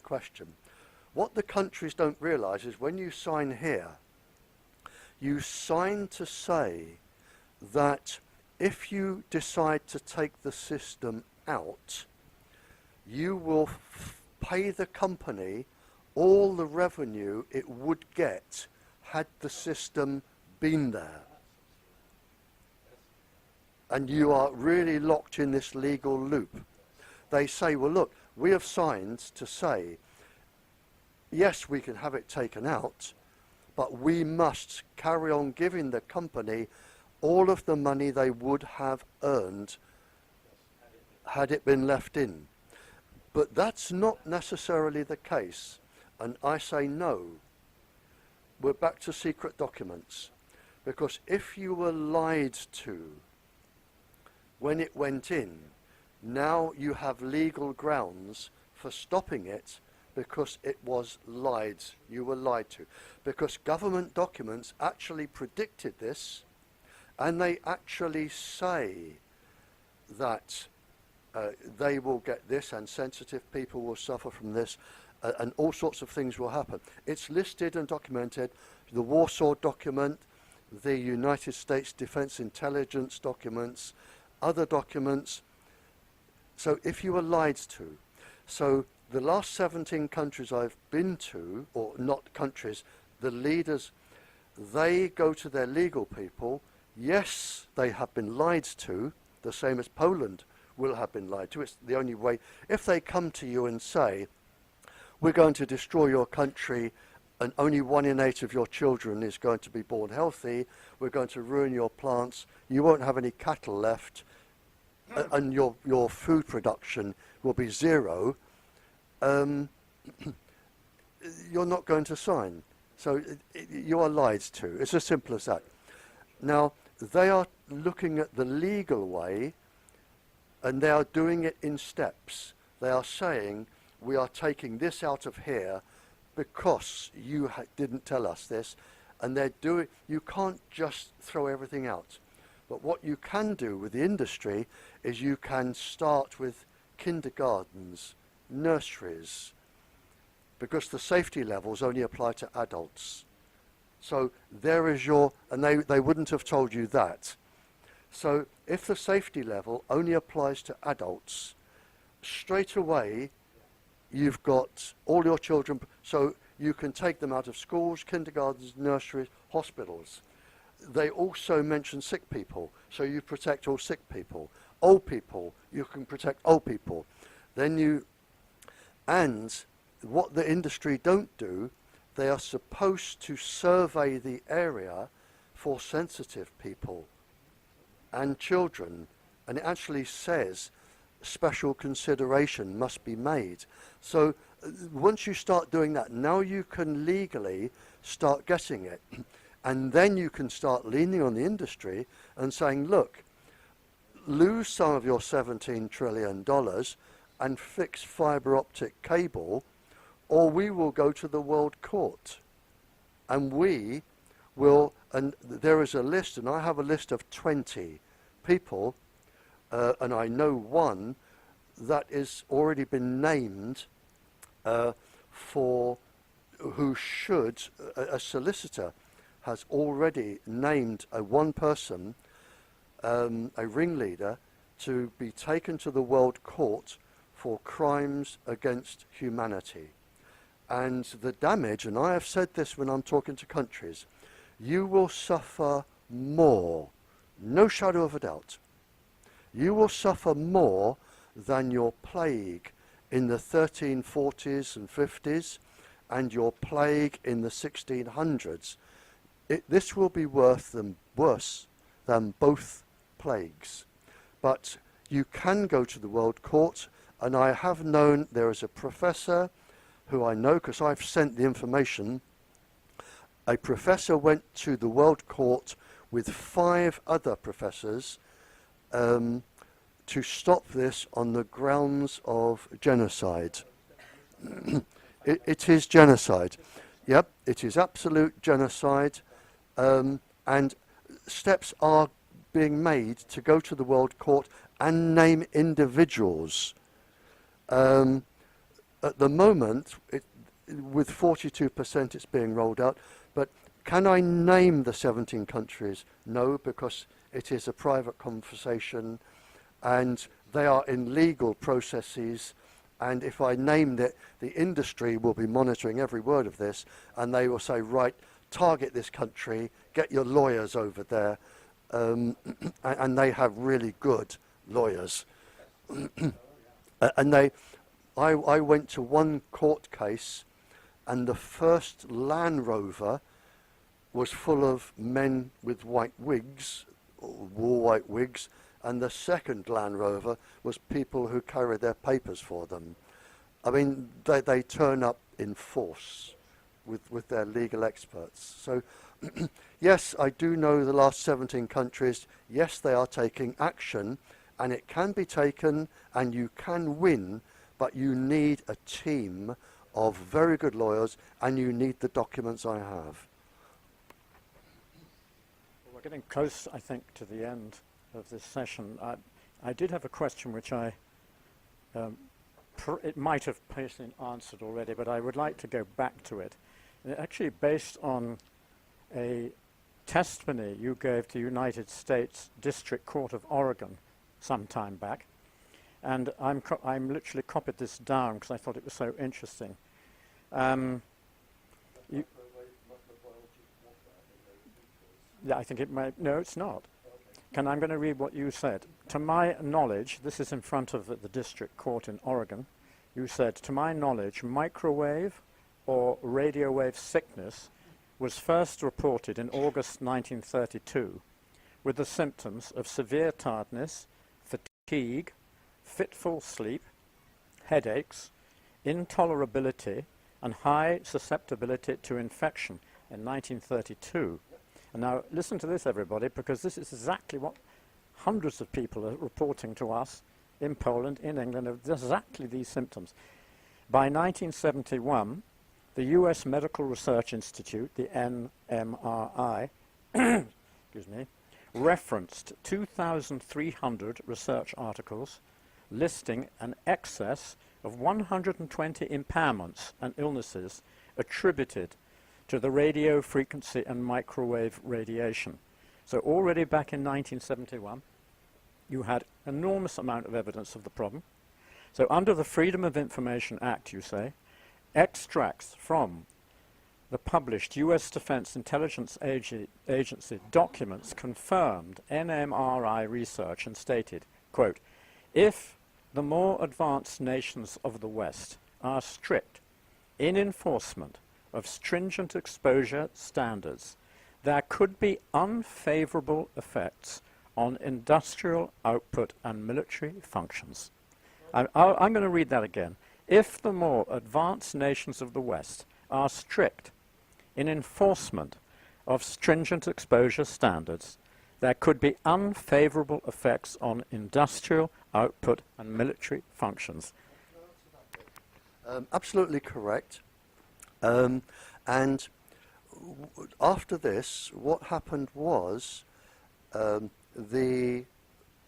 question. What the countries don't realise is when you sign here, you sign to say that if you decide to take the system out, you will pay the company all the revenue it would get had the system been there. And you are really locked in this legal loop. They say, well, look, we have signed to say, yes, we can have it taken out, but we must carry on giving the company all of the money they would have earned had it been left in. But that's not necessarily the case. And I say no. We're back to secret documents. Because if you were lied to when it went in, now you have legal grounds for stopping it, because it was lied. You were lied to. Because government documents actually predicted this, and they actually say that they will get this, and sensitive people will suffer from this, and all sorts of things will happen. It's listed and documented. The Warsaw document, the United States Defense Intelligence documents, other documents. So if you were lied to, so the last 17 countries I've been to, or not countries, the leaders, they go to their legal people. Yes, they have been lied to, the same as Poland will have been lied to. It's the only way. If they come to you and say, we're going to destroy your country and only 1 in 8 of your children is going to be born healthy, we're going to ruin your plants, you won't have any cattle left, and your food production will be zero, you're not going to sign. So you are lied to. It's as simple as that. Now, they are looking at the legal way, and they are doing it in steps. They are saying, we are taking this out of here because you didn't tell us this, and they're doing. You can't just throw everything out. But what you can do with the industry is you can start with kindergartens, nurseries, because the safety levels only apply to adults. So there is your, and they wouldn't have told you that. So if the safety level only applies to adults, straight away you've got all your children, so you can take them out of schools, kindergartens, nurseries, hospitals. They also mention sick people, so you protect all sick people. Old people, you can protect old people. Then you, and what the industry don't do, they are supposed to survey the area for sensitive people and children, and it actually says special consideration must be made. So once you start doing that, now you can legally start getting it. And then you can start leaning on the industry and saying, look, lose some of your $17 trillion and fix fiber optic cable, or we will go to the World Court. And we will, and there is a list, and I have a list of 20 people, and I know one that is already been named for who should, a solicitor has already named one person, a ringleader, to be taken to the World Court for crimes against humanity. And the damage, and I have said this when I'm talking to countries, you will suffer more, no shadow of a doubt. You will suffer more than your plague in the 1340s and 50s and your plague in the 1600s. This will be worse than both plagues. But you can go to the World Court, and I have known there is a professor who I know because I've sent the information. A professor went to the World Court with 5 other professors to stop this on the grounds of genocide. It is genocide. Yep, it is absolute genocide. And steps are being made to go to the World Court and name individuals. At the moment, with 42% it's being rolled out, but can I name the 17 countries? No, because it is a private conversation and they are in legal processes, and if I named it, the industry will be monitoring every word of this, and they will say, right, target this country, get your lawyers over there, and they have really good lawyers. And I went to one court case, and the first Land Rover was full of men with white wigs, or wore white wigs, and the second Land Rover was people who carried their papers for them. I mean, they turn up in force with their legal experts. So, yes, I do know the last 17 countries, yes, they are taking action, and it can be taken, and you can win, but you need a team of very good lawyers, and you need the documents I have. Well, we're getting close, I think, to the end of this session. I did have a question which it might have partially answered already, but I would like to go back to it. Actually based on a testimony you gave to United States District Court of Oregon some time back, and I'm literally copied this down because I thought it was so interesting. Yeah, I think it might. No, it's not. I'm going to read what you said. To my knowledge, this is in front of the district court in Oregon. You said, to my knowledge, microwave or radio wave sickness was first reported in August 1932 with the symptoms of severe tiredness, fatigue, fitful sleep, headaches, intolerability, and high susceptibility to infection in 1932. And now listen to this, everybody, because this is exactly what hundreds of people are reporting to us in Poland, in England, of exactly these symptoms. By 1971, the US Medical Research Institute, the NMRI, excuse me, referenced 2,300 research articles listing an excess of 120 impairments and illnesses attributed to the radio frequency and microwave radiation. So already back in 1971, you had enormous amount of evidence of the problem. So under the Freedom of Information Act, you say, extracts from the published US Defense Intelligence Agency documents confirmed NMRI research and stated, quote, if the more advanced nations of the West are strict in enforcement of stringent exposure standards, there could be unfavorable effects on industrial output and military functions. I'm going to read that again. If the more advanced nations of the West are strict in enforcement of stringent exposure standards, there could be unfavorable effects on industrial output and military functions. Absolutely correct. And after this, what happened was the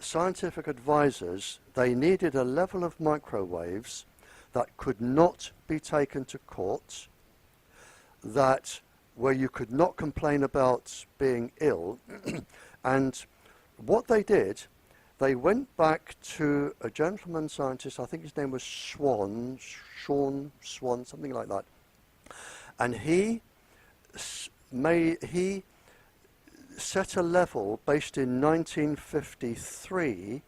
scientific advisors, they needed a level of microwaves that could not be taken to court, that where you could not complain about being ill. And what they did, they went back to a gentleman scientist, I think his name was Sean Swan, something like that. And he set a level based in 1953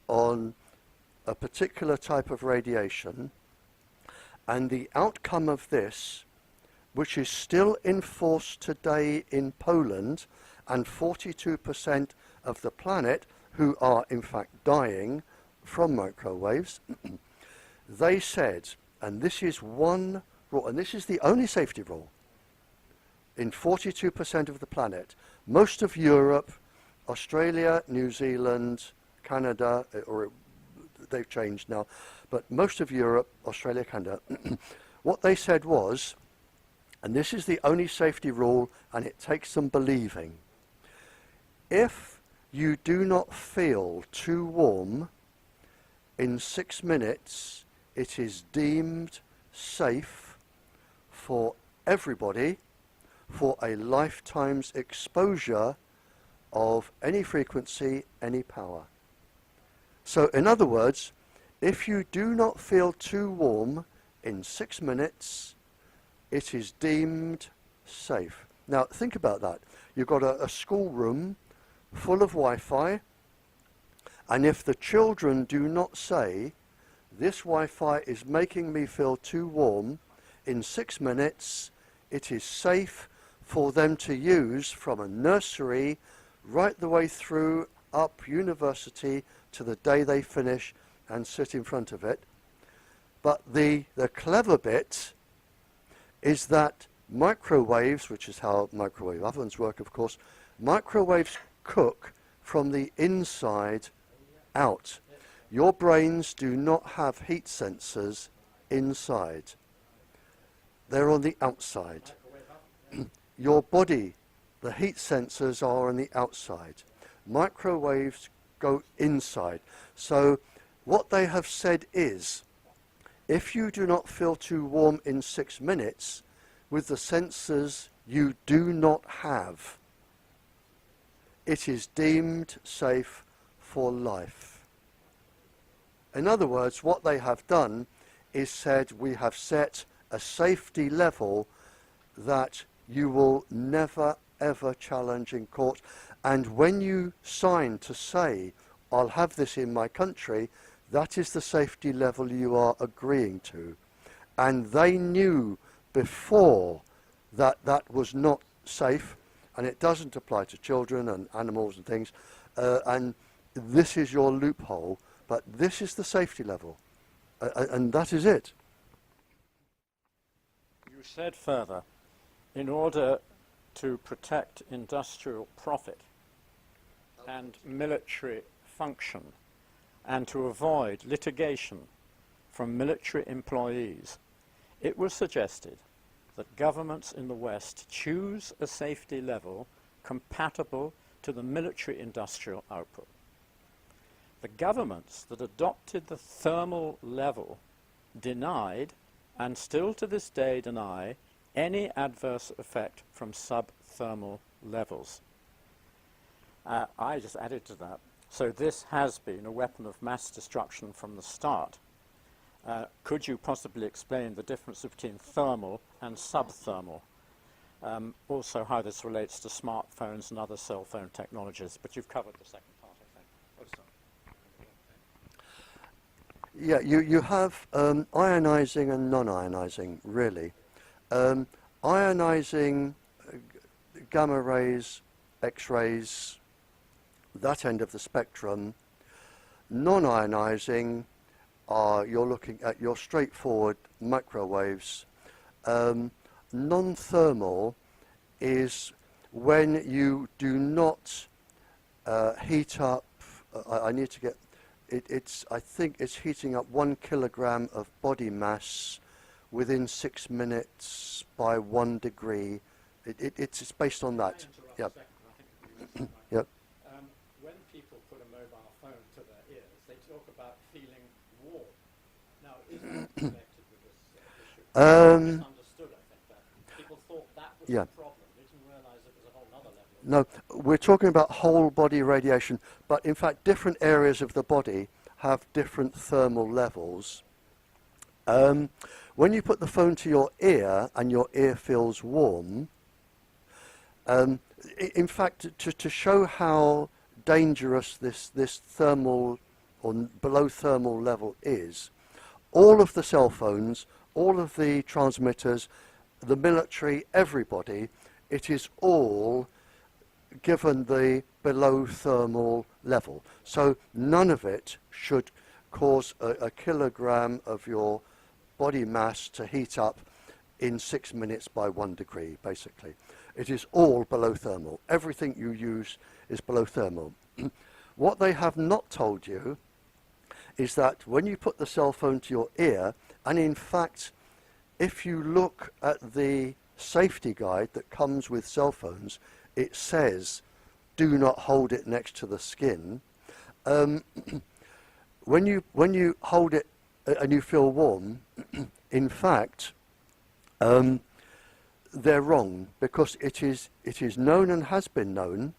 on a particular type of radiation, and the outcome of this, which is still in force today in Poland, and 42% of the planet who are in fact dying from microwaves, they said, and this is one rule, and this is the only safety rule, in 42% of the planet, most of Europe, Australia, New Zealand, Canada, or they've changed now, but most of Europe, Australia, Canada, what they said was, and this is the only safety rule, and it takes some believing, if you do not feel too warm in 6 minutes, it is deemed safe for everybody for a lifetime's exposure of any frequency, any power. So in other words, if you do not feel too warm in 6 minutes, it is deemed safe. Now think about that. You've got a schoolroom full of Wi-Fi, and if the children do not say, this Wi-Fi is making me feel too warm, in 6 minutes it is safe for them to use from a nursery right the way through up university to the day they finish and sit in front of it. But the clever bit is that microwaves, which is how microwave ovens work, of course, microwaves cook from the inside out. Your brains do not have heat sensors inside. They're on the outside. Your body, the heat sensors are on the outside. Microwaves go inside. So what they have said is, if you do not feel too warm in 6 minutes with the sensors you do not have, it is deemed safe for life. In other words, what they have done is said, we have set a safety level that you will never ever challenge in court. And when you sign to say, I'll have this in my country, that is the safety level you are agreeing to. And they knew before that that was not safe, and it doesn't apply to children and animals and things, and this is your loophole, but this is the safety level, and that is it. You said further, in order to protect industrial profit and military function, and to avoid litigation from military employees, it was suggested that governments in the West choose a safety level compatible to the military industrial output. The governments that adopted the thermal level denied, and still to this day deny, any adverse effect from subthermal levels. I just added to that. So this has been a weapon of mass destruction from the start. Could you possibly explain the difference between thermal and subthermal? Also how this relates to smartphones and other cell phone technologies, but you've covered the second part, I think. Oh, sorry. Yeah, you have ionizing and non-ionizing, really. Ionizing, gamma rays, X-rays, that end of the spectrum. Non-ionizing are, you're looking at your straightforward microwaves. Non-thermal is when you do not heat up, I need to get, I think it's heating up 1 kilogram of body mass within 6 minutes by 1 degree. It's based on that. Yep. Yep. When people put a mobile phone to their ears, they talk about feeling warm. Now, is that connected with this issue? Misunderstood, I think, that. People thought that was the problem. They didn't realize it was a whole other level. No, we're talking about whole body radiation, but in fact different areas of the body have different thermal levels. When you put the phone to your ear and your ear feels warm, in fact, to show how dangerous this thermal or below thermal level is, all of the cell phones, all of the transmitters, the military, everybody, it is all given the below thermal level. So none of it should cause a kilogram of your body mass to heat up in 6 minutes by 1 degree, basically. It is all below thermal. Everything you use is below thermal. What they have not told you is that when you put the cell phone to your ear, and in fact, if you look at the safety guide that comes with cell phones, it says, do not hold it next to the skin. When you hold it and you feel warm, in fact, they're wrong, because it is known and has been known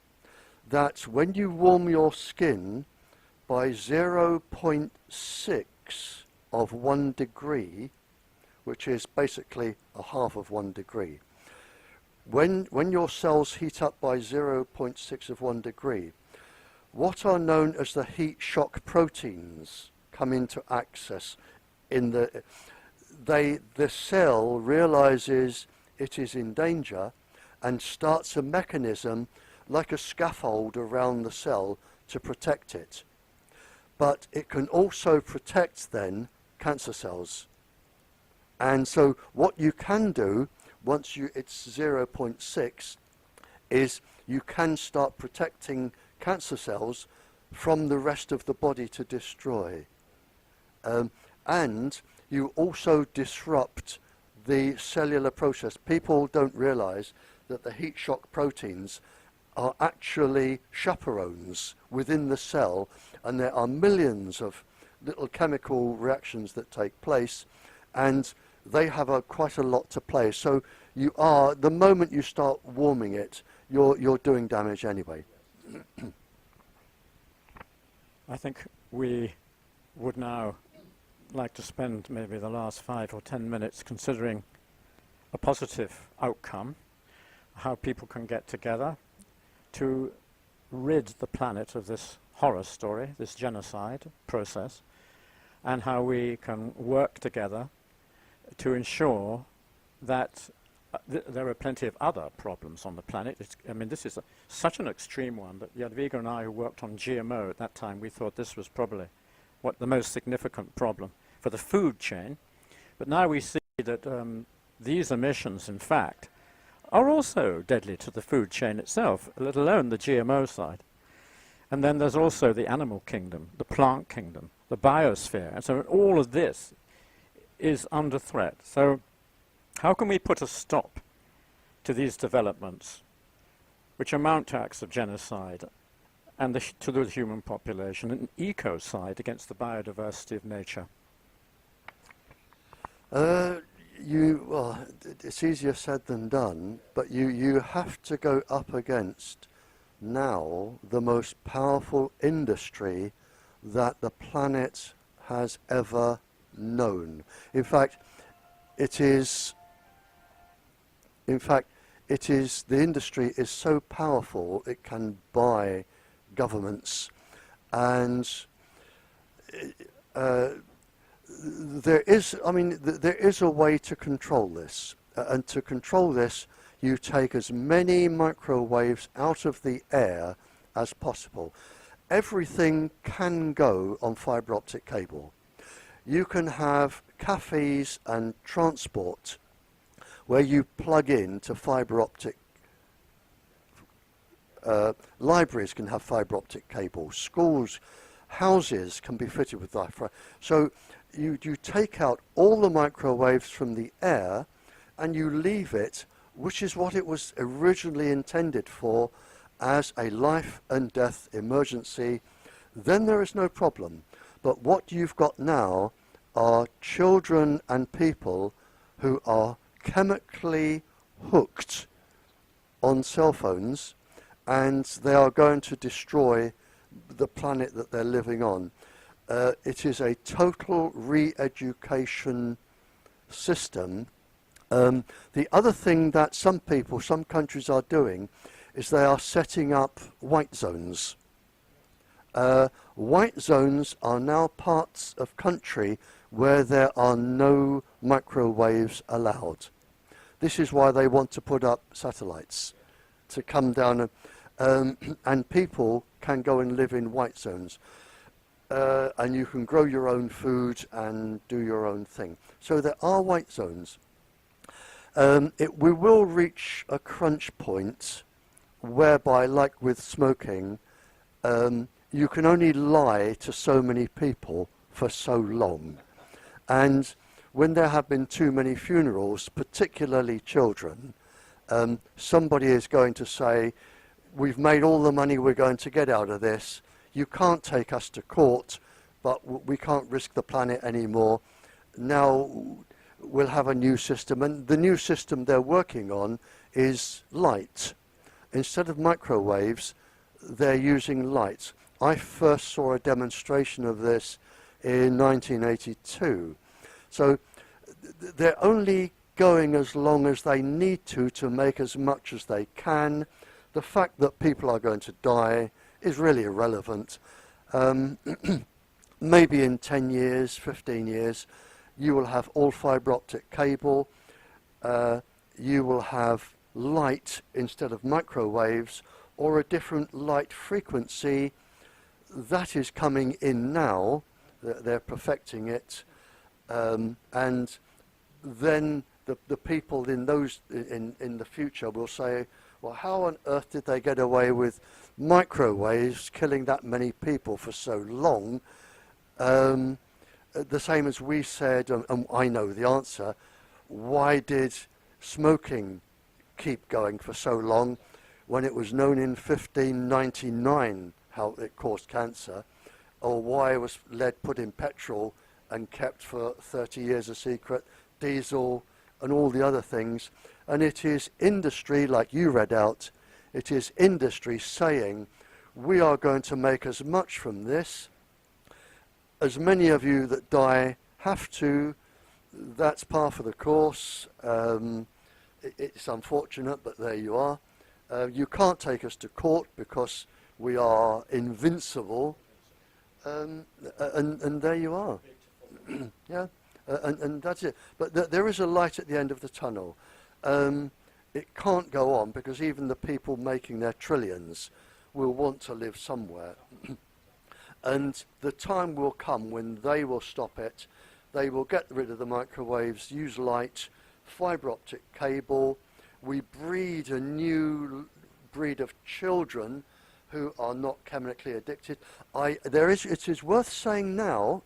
that when you warm your skin by 0.6 of 1 degree, which is basically a half of 1 degree, when your cells heat up by 0.6 of 1 degree, what are known as the heat shock proteins come into access. The cell realizes it is in danger and starts a mechanism like a scaffold around the cell to protect it. But it can also protect then cancer cells. And so what you can do once it's 0.6 is you can start protecting cancer cells from the rest of the body to destroy. And you also disrupt the cellular process. People don't realize that the heat shock proteins are actually chaperones within the cell, and there are millions of little chemical reactions that take place, and they have quite a lot to play. So the moment you start warming it, you're doing damage anyway. I think we would now like to spend maybe the last 5 or 10 minutes considering a positive outcome, how people can get together to rid the planet of this horror story, this genocide process, and how we can work together to ensure that there are plenty of other problems on the planet. I mean, this is such an extreme one that Jadwiga and I, who worked on GMO at that time, we thought this was probably what the most significant problem for the food chain. But now we see that these emissions, in fact, are also deadly to the food chain itself, let alone the GMO side. And then there's also the animal kingdom, the plant kingdom, the biosphere. And so all of this is under threat. So how can we put a stop to these developments, which amount to acts of genocide and to the human population, an ecocide against the biodiversity of nature? Well, it's easier said than done, but you have to go up against now the most powerful industry that the planet has ever known. In fact, the industry is so powerful it can buy governments, and there is a way to control this, and to control this you take as many microwaves out of the air as possible. Everything can go on fibre optic cable. You can have cafes and transport where you plug in to fibre optic. Libraries can have fibre optic cable. Schools, houses can be fitted with that. So you take out all the microwaves from the air and you leave it, which is what it was originally intended for, as a life and death emergency. Then there is no problem. But what you've got now are children and people who are chemically hooked on cell phones, and they are going to destroy the planet that they're living on. It is a total re-education system. The other thing that some countries are doing is they are setting up white zones. White zones are now parts of country where there are no microwaves allowed. This is why they want to put up satellites to come down, and people can go and live in white zones. And you can grow your own food and do your own thing. So there are white zones. We will reach a crunch point whereby, like with smoking, you can only lie to so many people for so long. And when there have been too many funerals, particularly children, somebody is going to say, we've made all the money we're going to get out of this. You can't take us to court, but we can't risk the planet anymore. Now we'll have a new system, and the new system they're working on is light. Instead of microwaves, they're using light. I first saw a demonstration of this in 1982. So they're only going as long as they need to make as much as they can. The fact that people are going to die is really irrelevant. Maybe in 10 years, 15 years, you will have all fibre optic cable. You will have light instead of microwaves, or a different light frequency. That is coming in now. They're perfecting it. And then the people in the future will say, well, how on earth did they get away with microwaves killing that many people for so long? The same as we said, and I know the answer, why did smoking keep going for so long when it was known in 1599 how it caused cancer? Or why was lead put in petrol and kept for 30 years a secret, diesel and all the other things? And it is industry, like you read out, it is industry saying, we are going to make as much from this as many of you that die have to, that's par for the course. It's unfortunate, but there you are. You can't take us to court because we are invincible, and there you are. Yeah, and that's it. But there is a light at the end of the tunnel. It can't go on because even the people making their trillions will want to live somewhere. And the time will come when they will stop it. They will get rid of the microwaves, use light, fibre optic cable. We breed a new breed of children who are not chemically addicted. It is worth saying now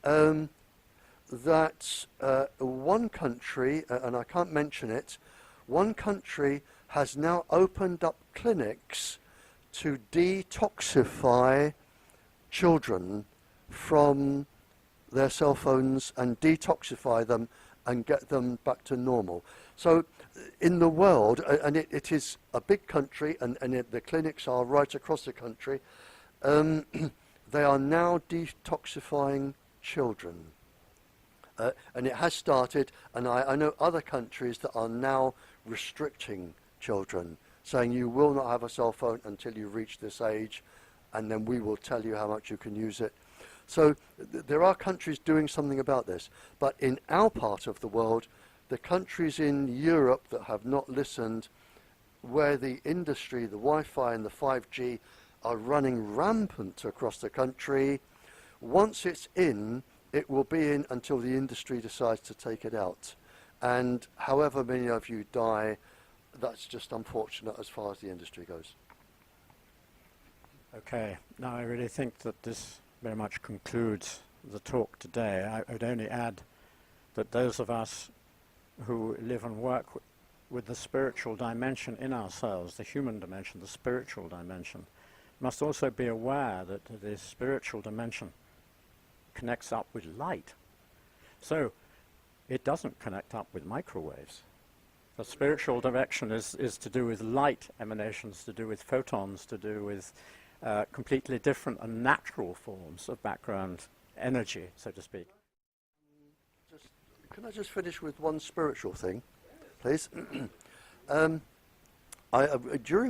that one country, and I can't mention it, one country has now opened up clinics to detoxify children from their cell phones and detoxify them and get them back to normal. So in the world, and it is a big country, and the clinics are right across the country, they are now detoxifying children. And it has started, and I know other countries that are now restricting children, saying you will not have a cell phone until you reach this age, and then we will tell you how much you can use it. So there are countries doing something about this. But in our part of the world, the countries in Europe that have not listened, where the industry, the Wi-Fi and the 5G are running rampant across the country, once it's in, it will be in until the industry decides to take it out. And however many of you die, that's just unfortunate as far as the industry goes. Okay, now I really think that this very much concludes the talk today. I would only add that those of us who live and work with the spiritual dimension in ourselves, the human dimension, the spiritual dimension, must also be aware that the spiritual dimension connects up with light. So it doesn't connect up with microwaves. The spiritual direction is to do with light emanations, to do with photons, to do with completely different and natural forms of background energy, so to speak. Can I just finish with one spiritual thing, please? During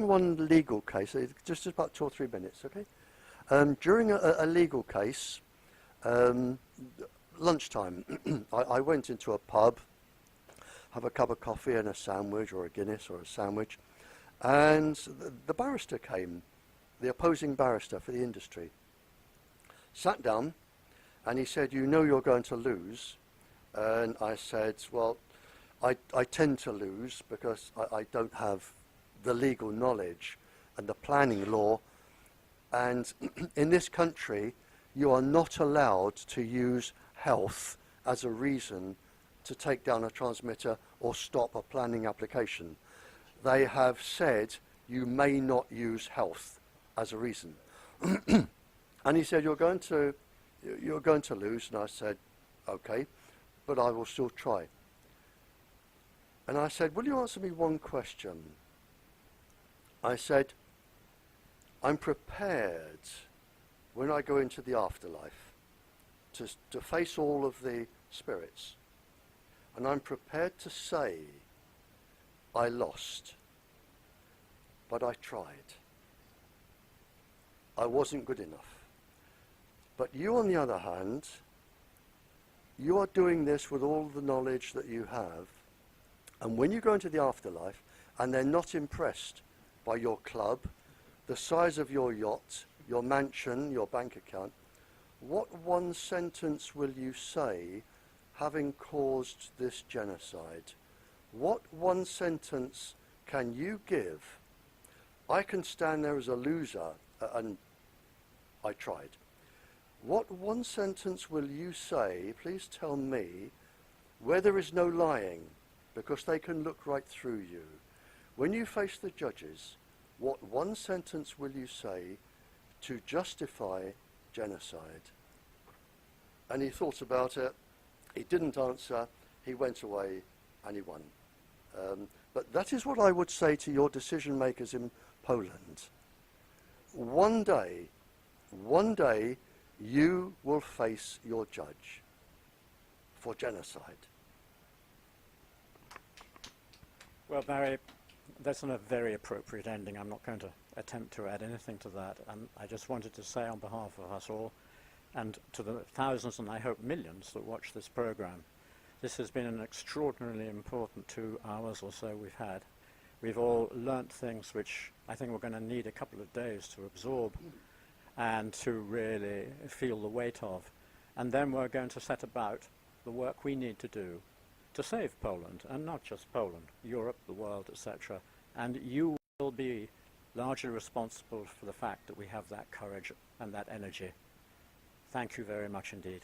one legal case, just about 2 or 3 minutes, okay? During a legal case, lunchtime, I went into a pub, have a cup of coffee and a sandwich, or a Guinness or a sandwich, and the barrister came, the opposing barrister for the industry, sat down, and he said, "You know you're going to lose." And I said, "Well, I tend to lose because I don't have the legal knowledge and the planning law, and in this country you are not allowed to use health as a reason to take down a transmitter or stop a planning application. They have said you may not use health as a reason." And he said, you're going to lose. And I said, "Okay, but I will still try." And I said, "Will you answer me one question?" I said, "I'm prepared when I go into the afterlife to face all of the spirits, and I'm prepared to say I lost, but I tried. I wasn't good enough. But you, on the other hand, you are doing this with all the knowledge that you have, and when you go into the afterlife and they're not impressed by your club, the size of your yacht, your mansion, your bank account, what one sentence will you say having caused this genocide? What one sentence can you give? I can stand there as a loser, and I tried. What one sentence will you say, please tell me, where there is no lying, because they can look right through you? When you face the judges, what one sentence will you say to justify genocide?" And he thought about it. He didn't answer. He went away and he won. But that is what I would say to your decision makers in Poland. One day, you will face your judge for genocide. Well, Barry, that's a very appropriate ending. I'm not going to attempt to add anything to that. And I just wanted to say on behalf of us all, and to the thousands and I hope millions that watch this program, this has been an extraordinarily important 2 hours or so we've had. We've all learnt things which I think we're going to need a couple of days to absorb and to really feel the weight of. And then we're going to set about the work we need to do to save Poland, and not just Poland, Europe, the world, etc. And you will be largely responsible for the fact that we have that courage and that energy. Thank you very much indeed.